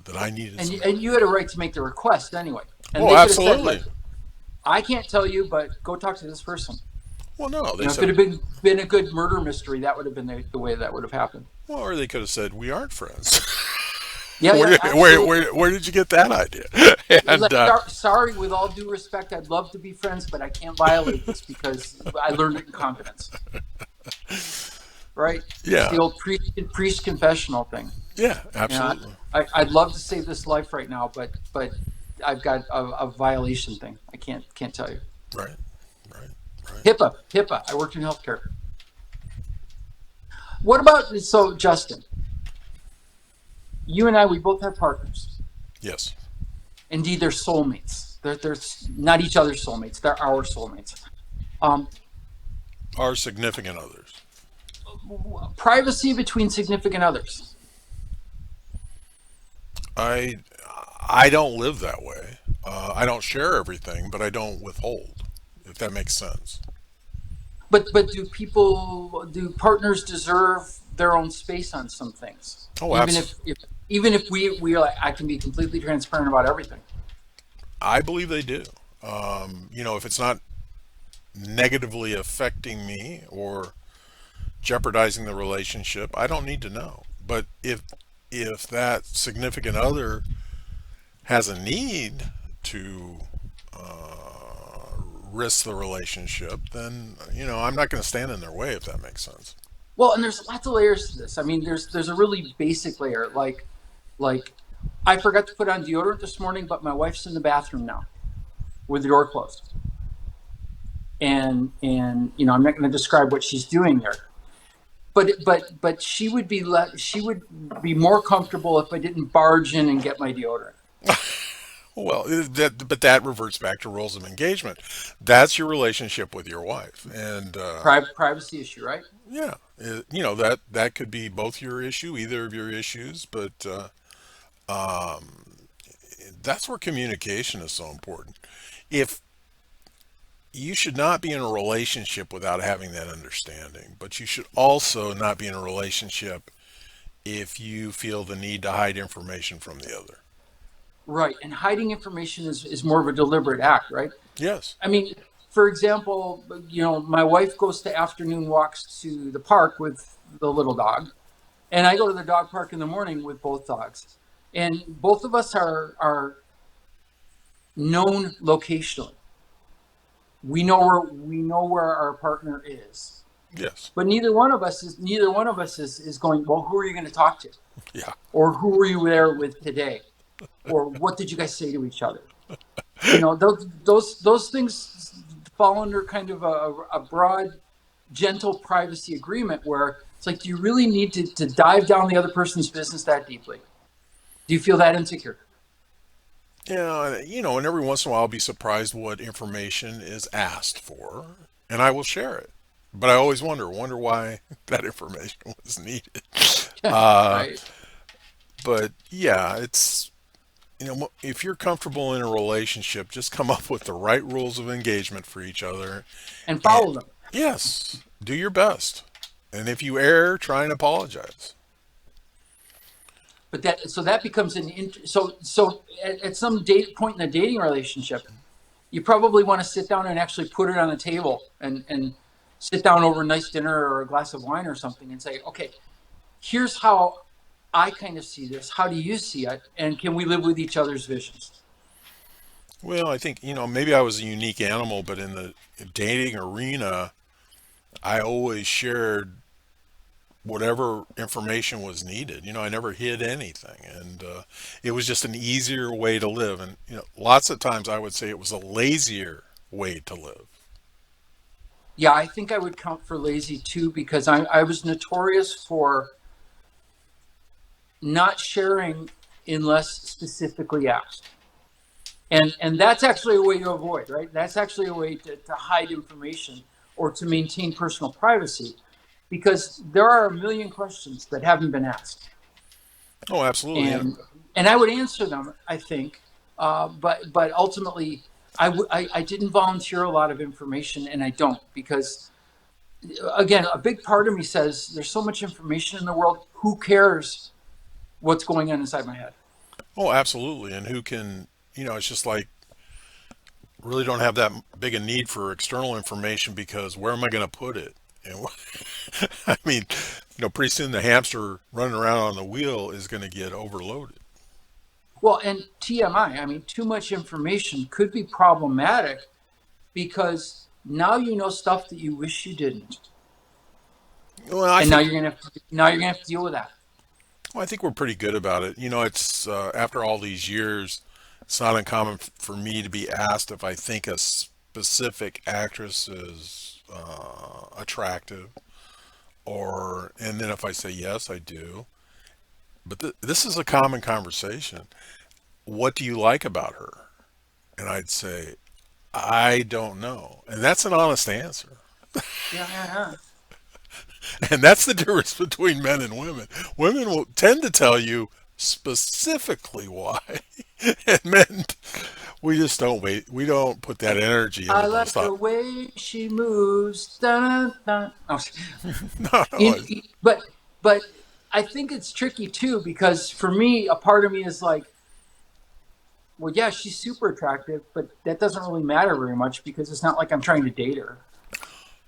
that I needed And some. you had a right to make the request anyway. And Oh, they could have said, like, absolutely. I can't tell you, but go talk to this person. Well, no, they If it said, had been a good murder mystery, that would have been the way that would have happened. well, or they could have said, we aren't friends. Yeah, yeah, absolutely. Where did you get that idea? And Like, sorry, with all due respect, I'd love to be friends, but I can't violate this because I learned it in confidence. Right? It's yeah, the old priest confessional thing. yeah, You know, absolutely. I'd love to save this life right now, but I've got a violation thing. I can't tell you. Right, right, right. HIPAA. I worked in healthcare. What about, so Justin? You and I, we both have partners. Yes. Indeed, they're soulmates. They're not each other's soulmates. They're our soulmates. Um, Our significant others. Privacy between significant others. I I don't live that way. I don't share everything, but I don't withhold, if that makes sense. But do partners deserve their own space on some things? Oh, Even absolutely. if we are like, I can be completely transparent about everything. I believe they do. If it's not negatively affecting me or jeopardizing the relationship, I don't need to know. But if that significant other has a need to risk the relationship, then I'm not going to stand in their way, if that makes sense. Well, and there's lots of layers to this. I mean, there's a really basic layer, like I forgot to put on deodorant this morning, but my wife's in the bathroom now with the door closed, and I'm not going to describe what she's doing there. But she would be more comfortable if I didn't barge in and get my deodorant. Well, but that reverts back to rules of engagement. That's your relationship with your wife, and Privacy issue, right? yeah, that could be both your issue, either of your issues, but that's where communication is so important. If you should not be in a relationship without having that understanding, but you should also not be in a relationship if you feel the need to hide information from the other. Right. And hiding information is more of a deliberate act, right? Yes. I mean, for example, my wife goes to afternoon walks to the park with the little dog, and I go to the dog park in the morning with both dogs. And both of us are known locationally. We know where our partner is. Yes. But neither one of us is going, well, who are you going to talk to? Yeah. Or who were you there with today? Or what did you guys say to each other? Those things fall under kind of a broad, gentle privacy agreement where it's like, do you really need to dive down the other person's business that deeply? Do you feel that insecure? Yeah, and every once in a while I'll be surprised what information is asked for, and I will share it. But I always wonder why that information was needed. Uh, Right. but yeah, if you're comfortable in a relationship, just come up with the right rules of engagement for each other. And And follow them. yes, do your best. And if you err, try and apologize. But that becomes so at some date point in the dating relationship, you probably want to sit down and actually put it on the table and sit down over a nice dinner or a glass of wine or something and say, okay, here's how I kind of see this. How do you see it? And can we live with each other's visions? Well, I think, maybe I was a unique animal, but in the dating arena, I always shared whatever information was needed. I never hid anything, and it was just an easier way to live. And lots of times I would say it was a lazier way to live. Yeah, I think I would count for lazy too because I was notorious for not sharing unless specifically asked. And that's actually a way to avoid, right? That's actually a way to hide information or to maintain personal privacy because there are a million questions that haven't been asked. Oh, absolutely. And And I would answer them, I think, but ultimately, I didn't volunteer a lot of information, and I don't because again, a big part of me says there's so much information in the world. Who cares what's going on inside my head? oh, absolutely. And who can, it's just like really don't have that big a need for external information because where am I going to put it? And I mean, pretty soon the hamster running around on the wheel is going to get overloaded. Well, and TMI, I mean, too much information could be problematic because now you know stuff that you wish you didn't, Well, I and now think you're gonna have to deal with that. Well, I think we're pretty good about it. It's after all these years, it's not uncommon for me to be asked if I think a specific actress is attractive, and then if I say yes, I do. But this is a common conversation. What do you like about her? And I'd say, I don't know. And that's an honest answer. Yeah, yeah, yeah. And that's the difference between men and women. Women will tend to tell you specifically why, and men, we just don't wait. We don't put that energy I into those like the thoughts. way she moves. Dun, dun. Oh, No, no, but I think it's tricky too because for me, a part of me is like, well, yeah, she's super attractive, but that doesn't really matter very much because it's not like I'm trying to date her.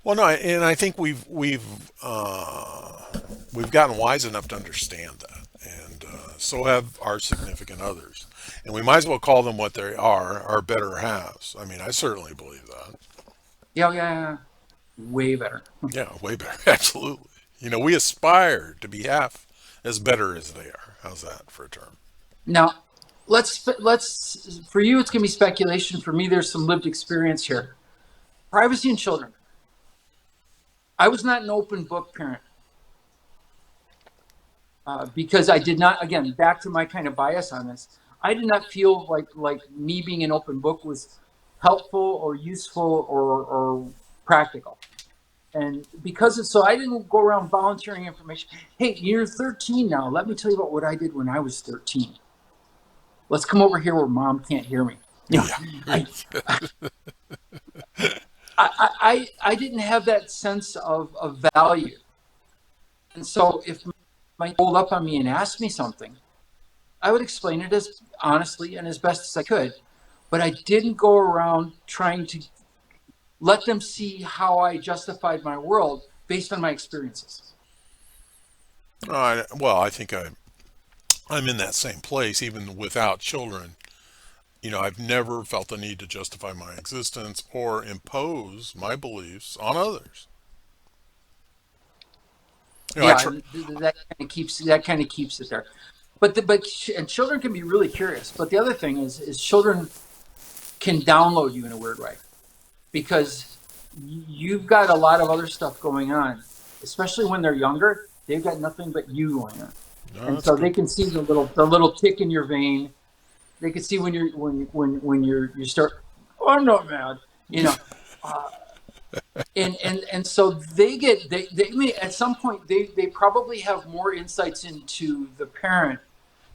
well, no, and I think we've gotten wise enough to understand that, and so have our significant others, and we might as well call them what they are, our better halves. I mean, I certainly believe that. Yeah, yeah, yeah. Way better. Yeah, way better, absolutely. We aspire to be half as better as they are. How's that for a term? Now, let's for you it's gonna be speculation. For me, there's some lived experience here. Privacy and children. I was not an open book parent because I did not. Again, back to my kind of bias on this. I did not feel like me being an open book was helpful or useful or practical. And because of, so I didn't go around volunteering information. Hey, you're 13 now. Let me tell you about what I did when I was 13. Let's come over here where mom can't hear me. You know, Yeah. I, I didn't have that sense of value. And so if my pulled up on me and asked me something, I would explain it as honestly and as best as I could. But I didn't go around trying to let them see how I justified my world based on my experiences. Well, I think I'm in that same place even without children. I've never felt the need to justify my existence or impose my beliefs on others. I Yeah, try. and that kind of keeps it there. And children can be really curious. But the other thing is children can download you in a weird way because you've got a lot of other stuff going on, especially when they're younger. They've got nothing but you going on, No, and that's so good. they can see the little tick in your vein. They can see when you start. Oh, I'm not mad, you know. Uh, and so they may at some point they probably have more insights into the parent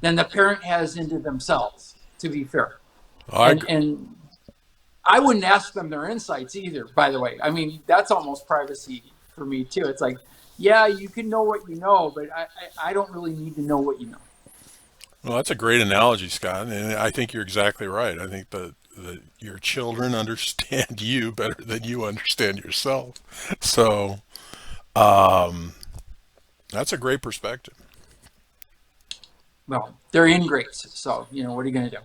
than the parent has into themselves, to be fair. I and agree. and I wouldn't ask them their insights either, by the way. I mean, that's almost privacy for me too. It's like, yeah, you can know what you know, but I don't really need to know what you know. Well, that's a great analogy, Scott, and I think you're exactly right. I think that your children understand you better than you understand yourself. So that's a great perspective. Well, they're ingrates, so what are you going to do?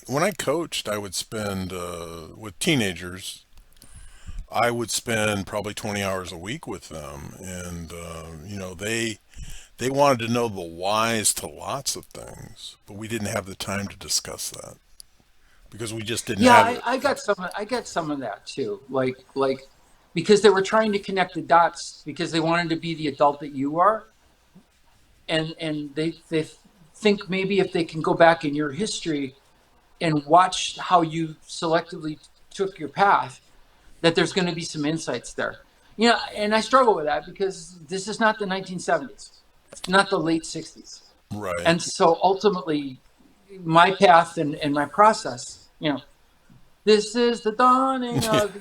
When I coached, I would spend with teenagers. I would spend probably 20 hours a week with them, and they wanted to know the whys to lots of things, but we didn't have the time to discuss that because we just didn't Yeah, have I, it. I got some of that too. Like because they were trying to connect the dots because they wanted to be the adult that you are, and they think maybe if they can go back in your history and watch how you selectively took your path, that there's going to be some insights there. And I struggle with that because this is not the 1970s. It's not the late 60s. Right. And so ultimately, my path and my process, this is the dawning of,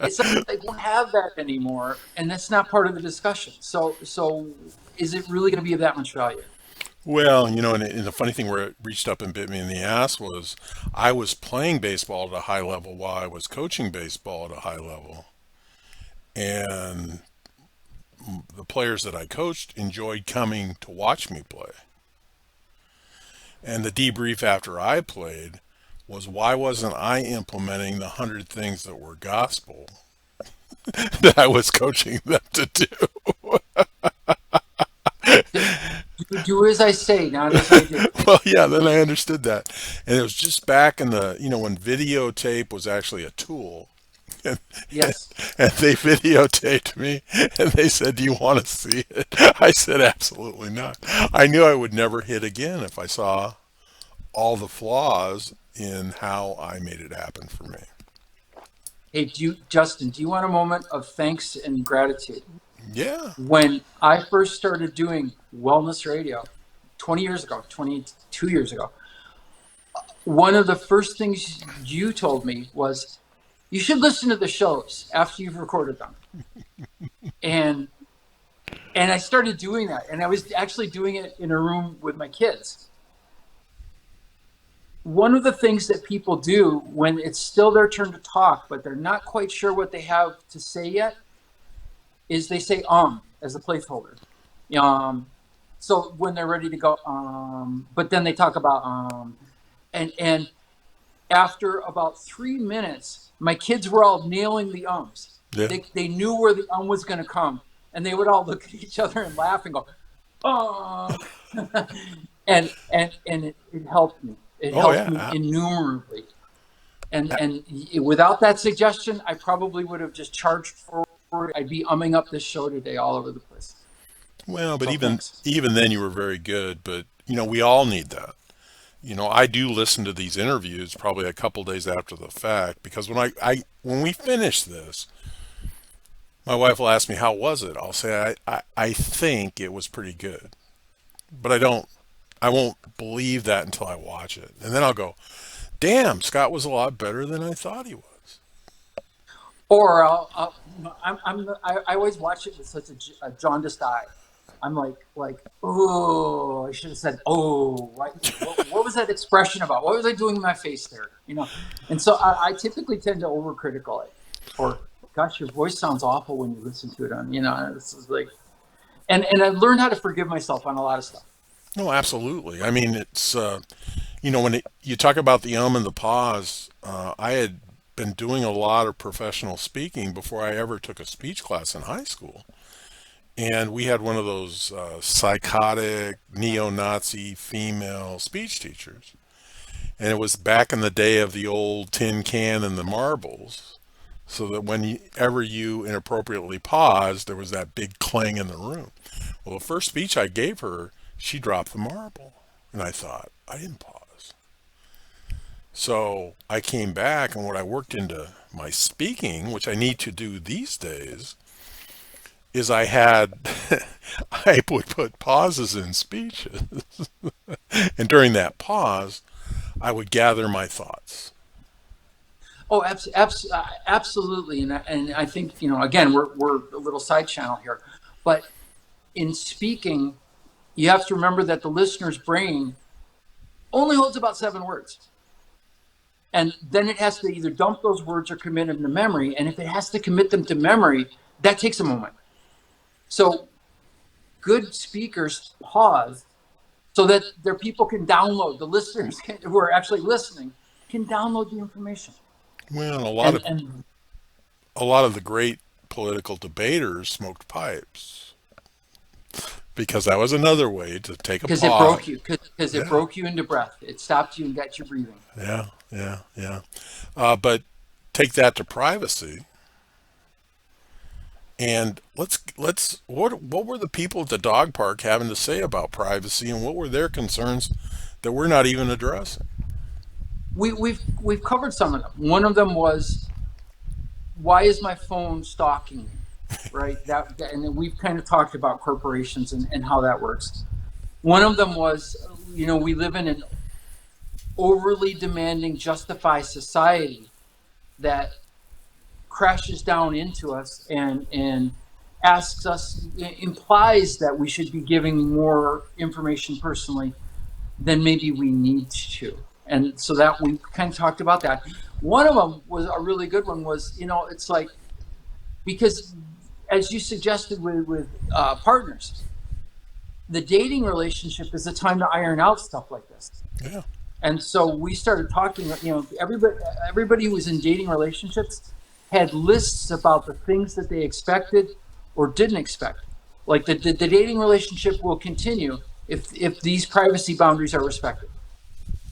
it's like they won't have that anymore. And that's not part of the discussion. So is it really going to be of that much value? Well, and the funny thing where it reached up and bit me in the ass was I was playing baseball at a high level while I was coaching baseball at a high level. And the players that I coached enjoyed coming to watch me play. And the debrief after I played was why wasn't I implementing the 100 things that were gospel that I was coaching them to do? Do as I say, not as I do. Well, yeah, then I understood that. And it was just back in when videotape was actually a tool. And, Yes. and they videotaped me and they said, "Do you want to see it?" I said, "Absolutely not." I knew I would never hit again if I saw all the flaws in how I made it happen for me. Hey, Justin, do you want a moment of thanks and gratitude? Yeah. When I first started doing wellness radio 20 years ago, 22 years ago, one of the first things you told me was you should listen to the shows after you've recorded them. And I started doing that, and I was actually doing it in a room with my kids. One of the things that people do when it's still their turn to talk, but they're not quite sure what they have to say yet, is they say as a placeholder. Um, so when they're ready to go, but then they talk about and after about 3 minutes, my kids were all nailing the ums. Yeah. They knew where the was going to come, and they would all look at each other and laugh and go, and it helped me. It Oh, helped me yeah. innumerably. And without that suggestion, I probably would have just charged forward. I'd be umming up this show today all over the place. Well, but So even thanks. even then you were very good, but we all need that. I do listen to these interviews probably a couple days after the fact because when we finish this, my wife will ask me how was it. I'll say I think it was pretty good, but I won't believe that until I watch it, and then I'll go, "Damn, Scott was a lot better than I thought he was." Or I always watch it with such a jaundiced eye. I'm oh, I should have said, oh, what was that expression about? What was I doing in my face there? And so I typically tend to overcritical it. Or, gosh, your voice sounds awful when you listen to it on, this is like, and I've learned how to forgive myself on a lot of stuff. No, absolutely. I mean, it's when you talk about the and the pause, I had been doing a lot of professional speaking before I ever took a speech class in high school. And we had one of those psychotic, neo-Nazi female speech teachers. And it was back in the day of the old tin can and the marbles. So that whenever you inappropriately paused, there was that big clang in the room. Well, the first speech I gave her, she dropped the marble. And I thought, I didn't pause. So I came back, and what I worked into my speaking, which I need to do these days, is I would put pauses in speeches. And during that pause, I would gather my thoughts. Oh, absolutely. And I think, again, we're a little side channel here. But in speaking, you have to remember that the listener's brain only holds about 7 words. And then it has to either dump those words or commit them to memory. And if it has to commit them to memory, that takes a moment. So good speakers pause so that their people can download, the listeners who are actually listening can download the information. Well, a lot of the great political debaters smoked pipes because that was another way to take a because pause. it broke you, because it Yeah, broke you into breath. It stopped you and got you breathing. yeah, yeah, yeah. But take that to privacy, and what were the people at the dog park having to say about privacy, and what were their concerns that we're not even addressing? We've covered some of them. One of them was, why is my phone stalking me? Right. And then we've kind of talked about corporations and how that works. One of them was, we live in an overly demanding, justify society that crashes down into us and asks us, implies that we should be giving more information personally than maybe we need to. And so that we kind of talked about that. One of them was a really good one was, it's like, because as you suggested with partners, the dating relationship is a time to iron out stuff like this. Yeah. And so we started talking, everybody who was in dating relationships had lists about the things that they expected or didn't expect. Like the dating relationship will continue if these privacy boundaries are respected.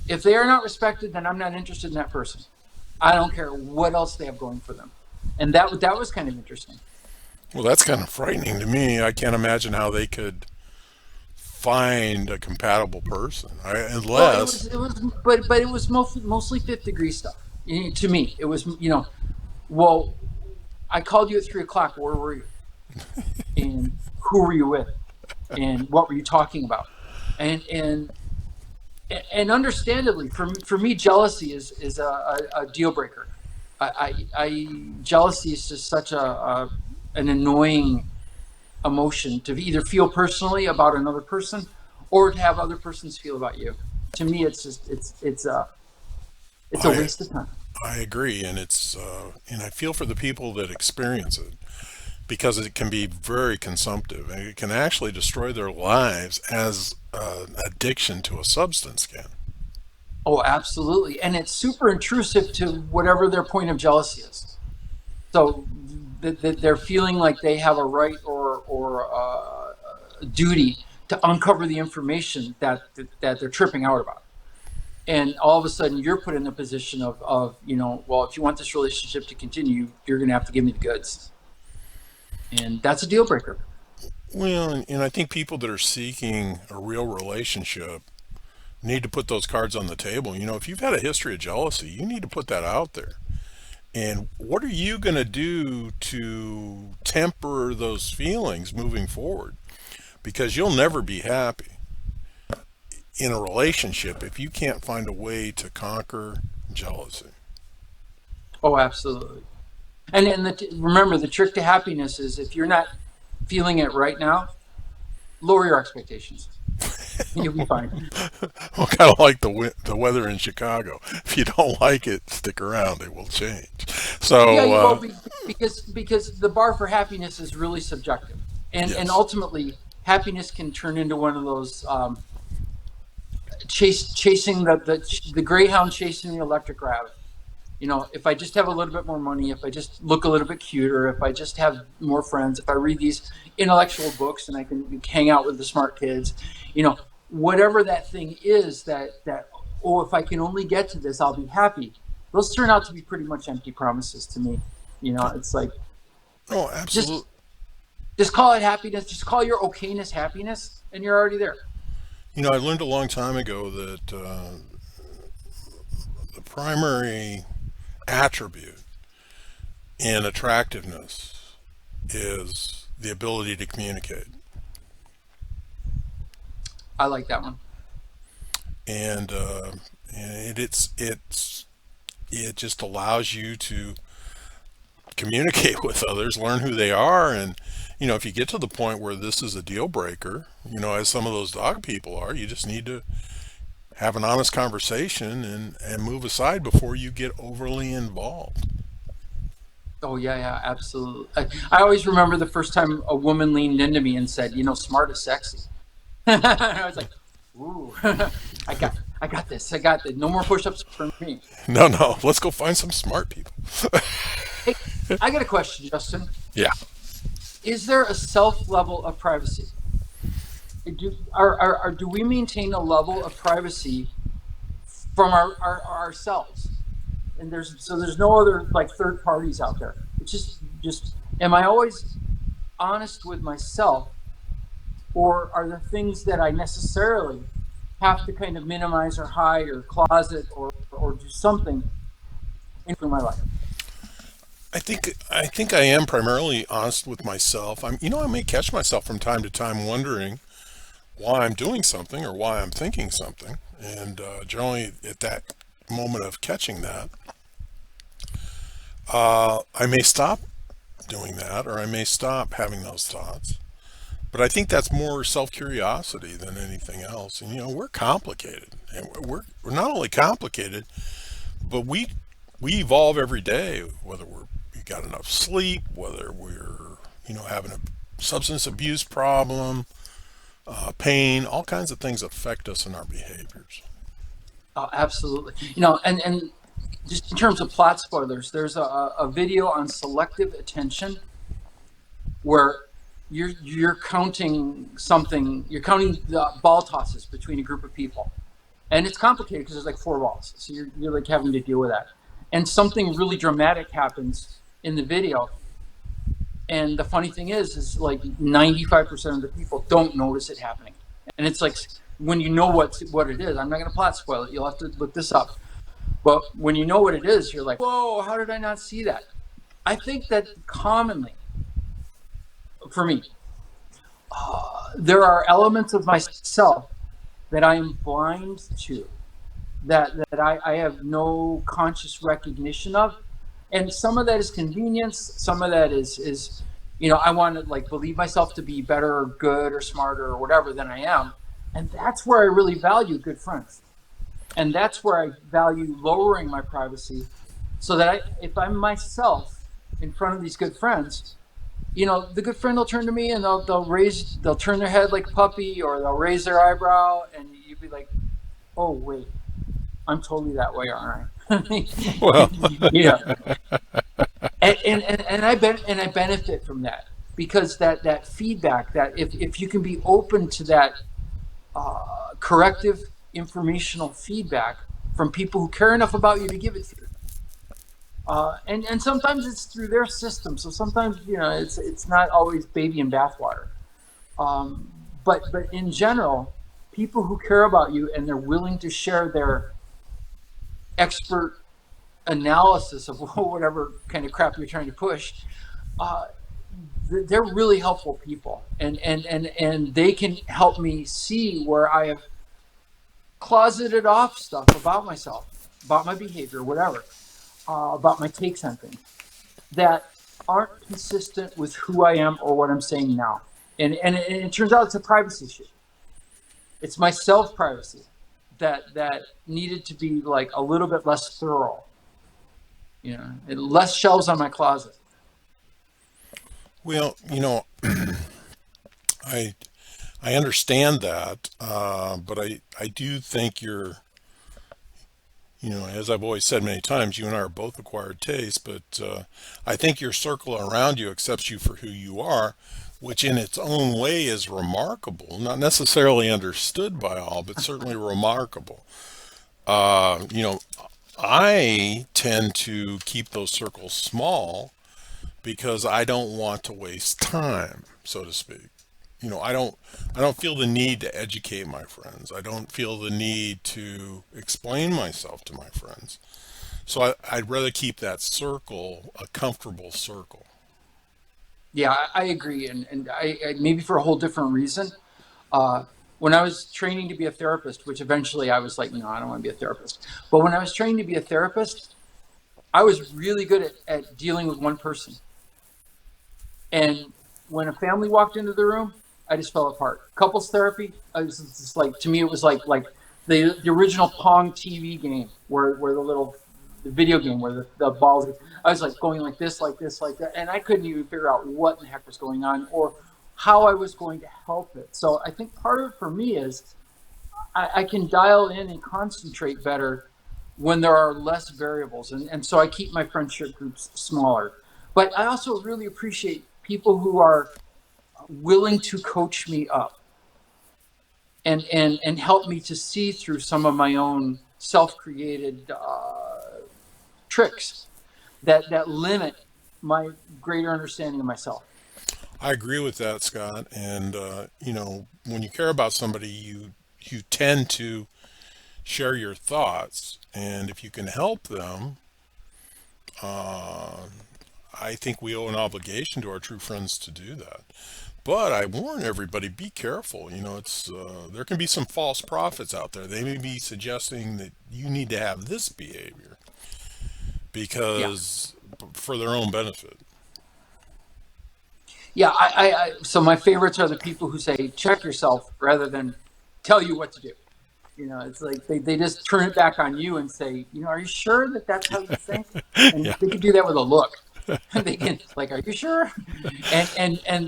If they are not respected, then I'm not interested in that person. I don't care what else they have going for them. And that was kind of interesting. Well, that's kind of frightening to me. I can't imagine how they could find a compatible person, Well, unless. but it was mostly fifth degree stuff. To me, it was, well, I called you at 3 o'clock. Where were you? And who were you with? And what were you talking about? And understandably, for me, jealousy is a deal breaker. Jealousy is just such an annoying emotion to either feel personally about another person or to have other persons feel about you. To me, it's just it's a I waste of time. I agree, and I feel for the people that experience it because it can be very consumptive and it can actually destroy their lives as an addiction to a substance can. Oh, absolutely, and it's super intrusive to whatever their point of jealousy is. So they're feeling like they have a right or a duty to uncover the information that they're tripping out about. And all of a sudden you're put in a position of well, if you want this relationship to continue, you're going to have to give me the goods. And that's a deal breaker. Well, and I think people that are seeking a real relationship Need to put those cards on the table. If you've had a history of jealousy, you need to put that out there. And what are you going to do to temper those feelings moving forward? Because you'll never be happy in a relationship if you can't find a way to conquer jealousy. Oh, absolutely. And remember, the trick to happiness is if you're not feeling it right now, lower your expectations. You'll be fine. Well, kind of like the weather in Chicago. If you don't like it, stick around. It will change. Yeah, So, you will be, because the bar for happiness is really subjective, and yes. ultimately happiness can turn into one of those chasing the greyhound chasing the electric rabbit. If I just have a little bit more money, if I just look a little bit cuter, if I just have more friends, if I read these intellectual books and I can hang out with the smart kids, whatever that thing is that oh, if I can only get to this, I'll be happy. Those turn out to be pretty much empty promises to me. It's like Oh, just absolutely. just call it happiness, just call your okayness happiness, and you're already there. I learned a long time ago that the primary attribute in attractiveness is the ability to communicate. I like that one. And it just allows you to communicate with others, learn who they are, and if you get to the point where this is a deal breaker, as some of those dog people are, you just need to have an honest conversation and move aside before you get overly involved. Oh yeah, yeah, absolutely. I always remember the first time a woman leaned into me and said, "Smart is sexy." And I was like, "Ooh, I got this. I got this. No more push-ups for me." No, no, let's go find some smart people. Hey, I got a question, Justin. Yeah. Is there a self level of privacy? Do we maintain a level of privacy from ourselves? And there's no other like third parties out there. It's just am I always honest with myself, or are there things that I necessarily have to kind of minimize or hide or closet or do something in my life? I think I am primarily honest with myself. I may catch myself from time to time wondering why I'm doing something or why I'm thinking something, and generally at that moment of catching that, I may stop doing that or I may stop having those thoughts. But I think that's more self curiosity than anything else. And we're complicated, and we're not only complicated, but we evolve every day. Whether we got enough sleep, whether we're having a substance abuse problem, pain, all kinds of things affect us in our behaviors. Oh, absolutely. And just in terms of plot spoilers, there's a video on selective attention where you're counting something. You're counting the ball tosses between a group of people, and it's complicated because there's like four balls, so you're like having to deal with that. And something really dramatic happens in the video. And the funny thing is like 95% of the people don't notice it happening. And it's like when you know what it is, I'm not going to plot spoil it. You'll have to look this up. But when you know what it is, you're like, whoa, how did I not see that? I think that commonly, for me, there are elements of myself that I am blind to, that I have no conscious recognition of. And some of that is convenience. Some of that is I want to like believe myself to be better or good or smarter or whatever than I am. And that's where I really value good friends. And that's where I value lowering my privacy so that if I'm myself in front of these good friends, the good friend will turn to me and they'll turn their head like a puppy or they'll raise their eyebrow and you'd be like, oh wait, I'm totally that way, aren't I? Well, Yeah. And I benefit from that because that feedback, that if you can be open to that corrective informational feedback from people who care enough about you to give it to you. And sometimes it's through their system. So sometimes it's not always baby in bathwater. But in general, people who care about you and they're willing to share their expert analysis of whatever kind of crap you're trying to push, uh, they're really helpful people, and they can help me see where I have closeted off stuff about myself, about my behavior, whatever, about my takes on things that aren't consistent with who I am or what I'm saying now. And it turns out it's a privacy issue. It's my self privacy that needed to be like a little bit less thorough, less shelves on my closet. Well, I I understand that, but I do think as I've always said many times, you and I are both acquired taste, but I think your circle around you accepts you for who you are, which in its own way is remarkable. Not necessarily understood by all, but certainly remarkable. Uh, you know, I tend to keep those circles small because I don't want to waste time, so to speak. I don't feel the need to educate my friends. I don't feel the need to explain myself to my friends. So I'd rather keep that circle a comfortable circle. Yeah, I agree, and I maybe for a whole different reason. Uh, when I was training to be a therapist, which eventually I was like, no, I don't want to be a therapist. But when I was training to be a therapist, I was really good at dealing with one person. And when a family walked into the room, I just fell apart. Couples therapy, I was just like, to me, it was like the original Pong TV game where the video game where the balls. I was like going like this, like this, like that, and I couldn't even figure out what in the heck was going on or how I was going to help it. So I think part of it for me is I can dial in and concentrate better when there are less variables, and so I keep my friendship groups smaller. But I also really appreciate people who are willing to coach me up and help me to see through some of my own self-created tricks that limit my greater understanding of myself. I agree with that, Scott. And when you care about somebody, you tend to share your thoughts, and if you can help them, uh, I think we owe an obligation to our true friends to do that. But I warn everybody, be careful. It's there can be some false prophets out there. They may be suggesting that you need to have this behavior Yeah, because for their own benefit. yeah. So my favorites are the people who say check yourself rather than tell you what to do. It's like they just turn it back on you and say, are you sure that that's how you think? And Yeah. they can do that with a look. They can like, are you sure?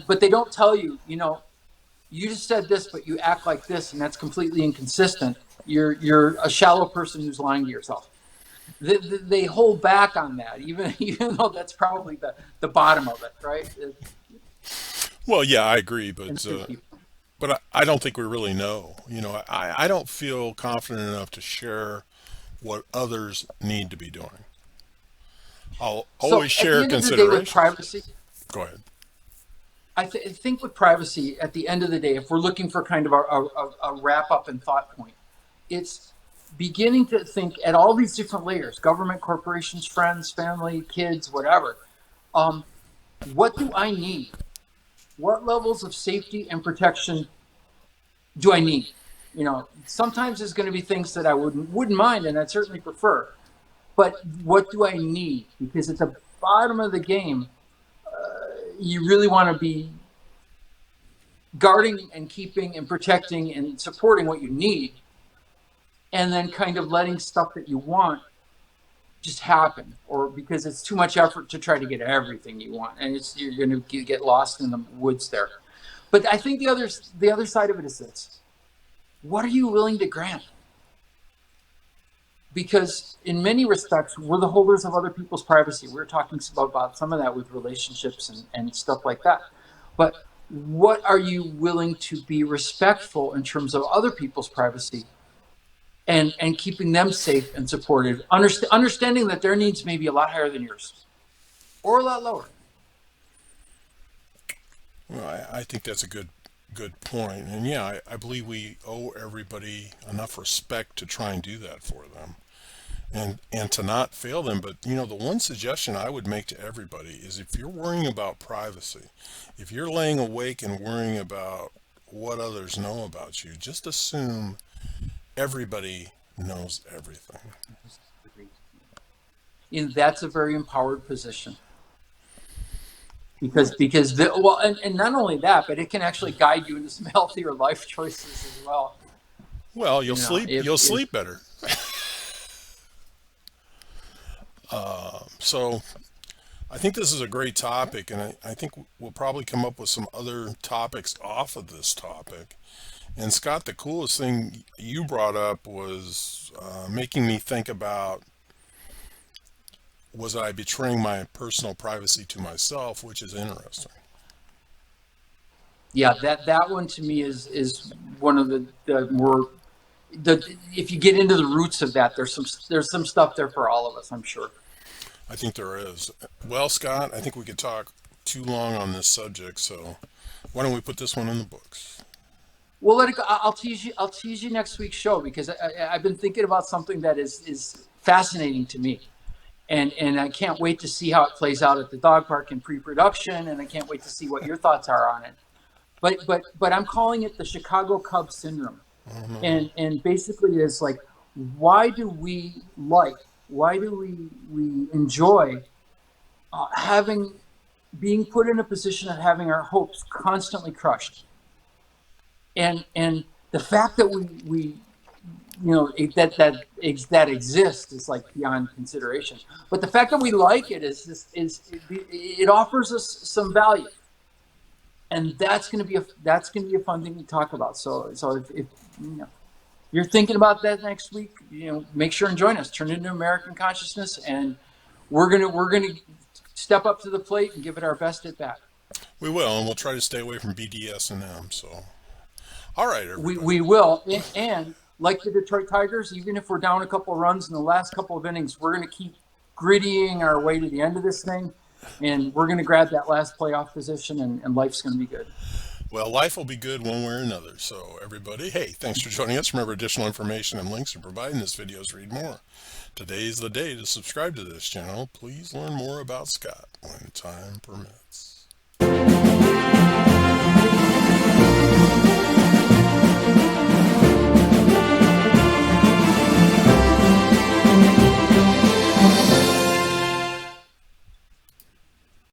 But they don't tell you, you just said this, but you act like this, and that's completely inconsistent. You're a shallow person who's lying to yourself. They hold back on that, even even though that's probably the bottom of it, right? Well, yeah, I agree, Innocent people. but I don't think we really know. I don't feel confident enough to share what others need to be doing. I'll So always at the share end of the day, with considerations. privacy, Go ahead. I think with privacy, at the end of the day, if we're looking for kind of a wrap up and thought point, it's beginning to think at all these different layers: government, corporations, friends, family, kids, whatever. Um, what do I need? What levels of safety and protection do I need? Sometimes there's going to be things that I wouldn't mind, and I'd certainly prefer. But what do I need? Because at the bottom of the game, you really want to be guarding and keeping and protecting and supporting what you need, and then kind of letting stuff that you want just happen, or because it's too much effort to try to get everything you want, and you're going to get lost in the woods there. But I think the other side of it is this: what are you willing to grant? Because in many respects, we're the holders of other people's privacy. We were talking about some of that with relationships and stuff like that. But what are you willing to be respectful in terms of other people's privacy and keeping them safe and supported, understanding that their needs may be a lot higher than yours or a lot lower? Well, I think that's a good good point. And yeah, I believe we owe everybody enough respect to try and do that for them. And to not fail them. But the one suggestion I would make to everybody is, if you're worrying about privacy, if you're laying awake and worrying about what others know about you, just assume everybody knows everything. That's a very empowered position. Well, and not only that, but it can actually guide you into some healthier life choices as well. Well, you'll You know, sleep. if You'll sleep better. So I think this is a great topic, and I think we'll probably come up with some other topics off of this topic. And Scott, the coolest thing you brought up was making me think about, was I betraying my personal privacy to myself, which is interesting. yeah, that one to me is one of the more if you get into the roots of that, there's some stuff there for all of us, I'm sure. I think there is. Well, Scott, I think we could talk too long on this subject, so why don't we put this one in the books? Well, let it go. I'll tease you. I'll tease you next week's show, because I've been thinking about something that is fascinating to me, and I can't wait to see how it plays out at the dog park in pre-production, and I can't wait to see what your thoughts are on it. But I'm calling it the Chicago Cubs syndrome, and basically it's like, why do we enjoy having being put in a position of having our hopes constantly crushed, and the fact that we that exists is like beyond consideration. But the fact that we like it it offers us some value, and that's going to be a fun thing to talk about. So if you're thinking about that next week, make sure and join us. Turn into American consciousness, and we're gonna step up to the plate and give it our best at bat. We will, and we'll try to stay away from BDS&M. So, all right, everybody. We will, and like the Detroit Tigers, even if we're down a couple of runs in the last couple of innings, we're going to keep grittying our way to the end of this thing, and we're going to grab that last playoff position, and life's going to be good. Well, life will be good one way or another. So, everybody, hey, thanks for joining us. Remember, additional information and links are provided in this video, so read more. Today is the day to subscribe to this channel. Please learn more about Scott when time permits.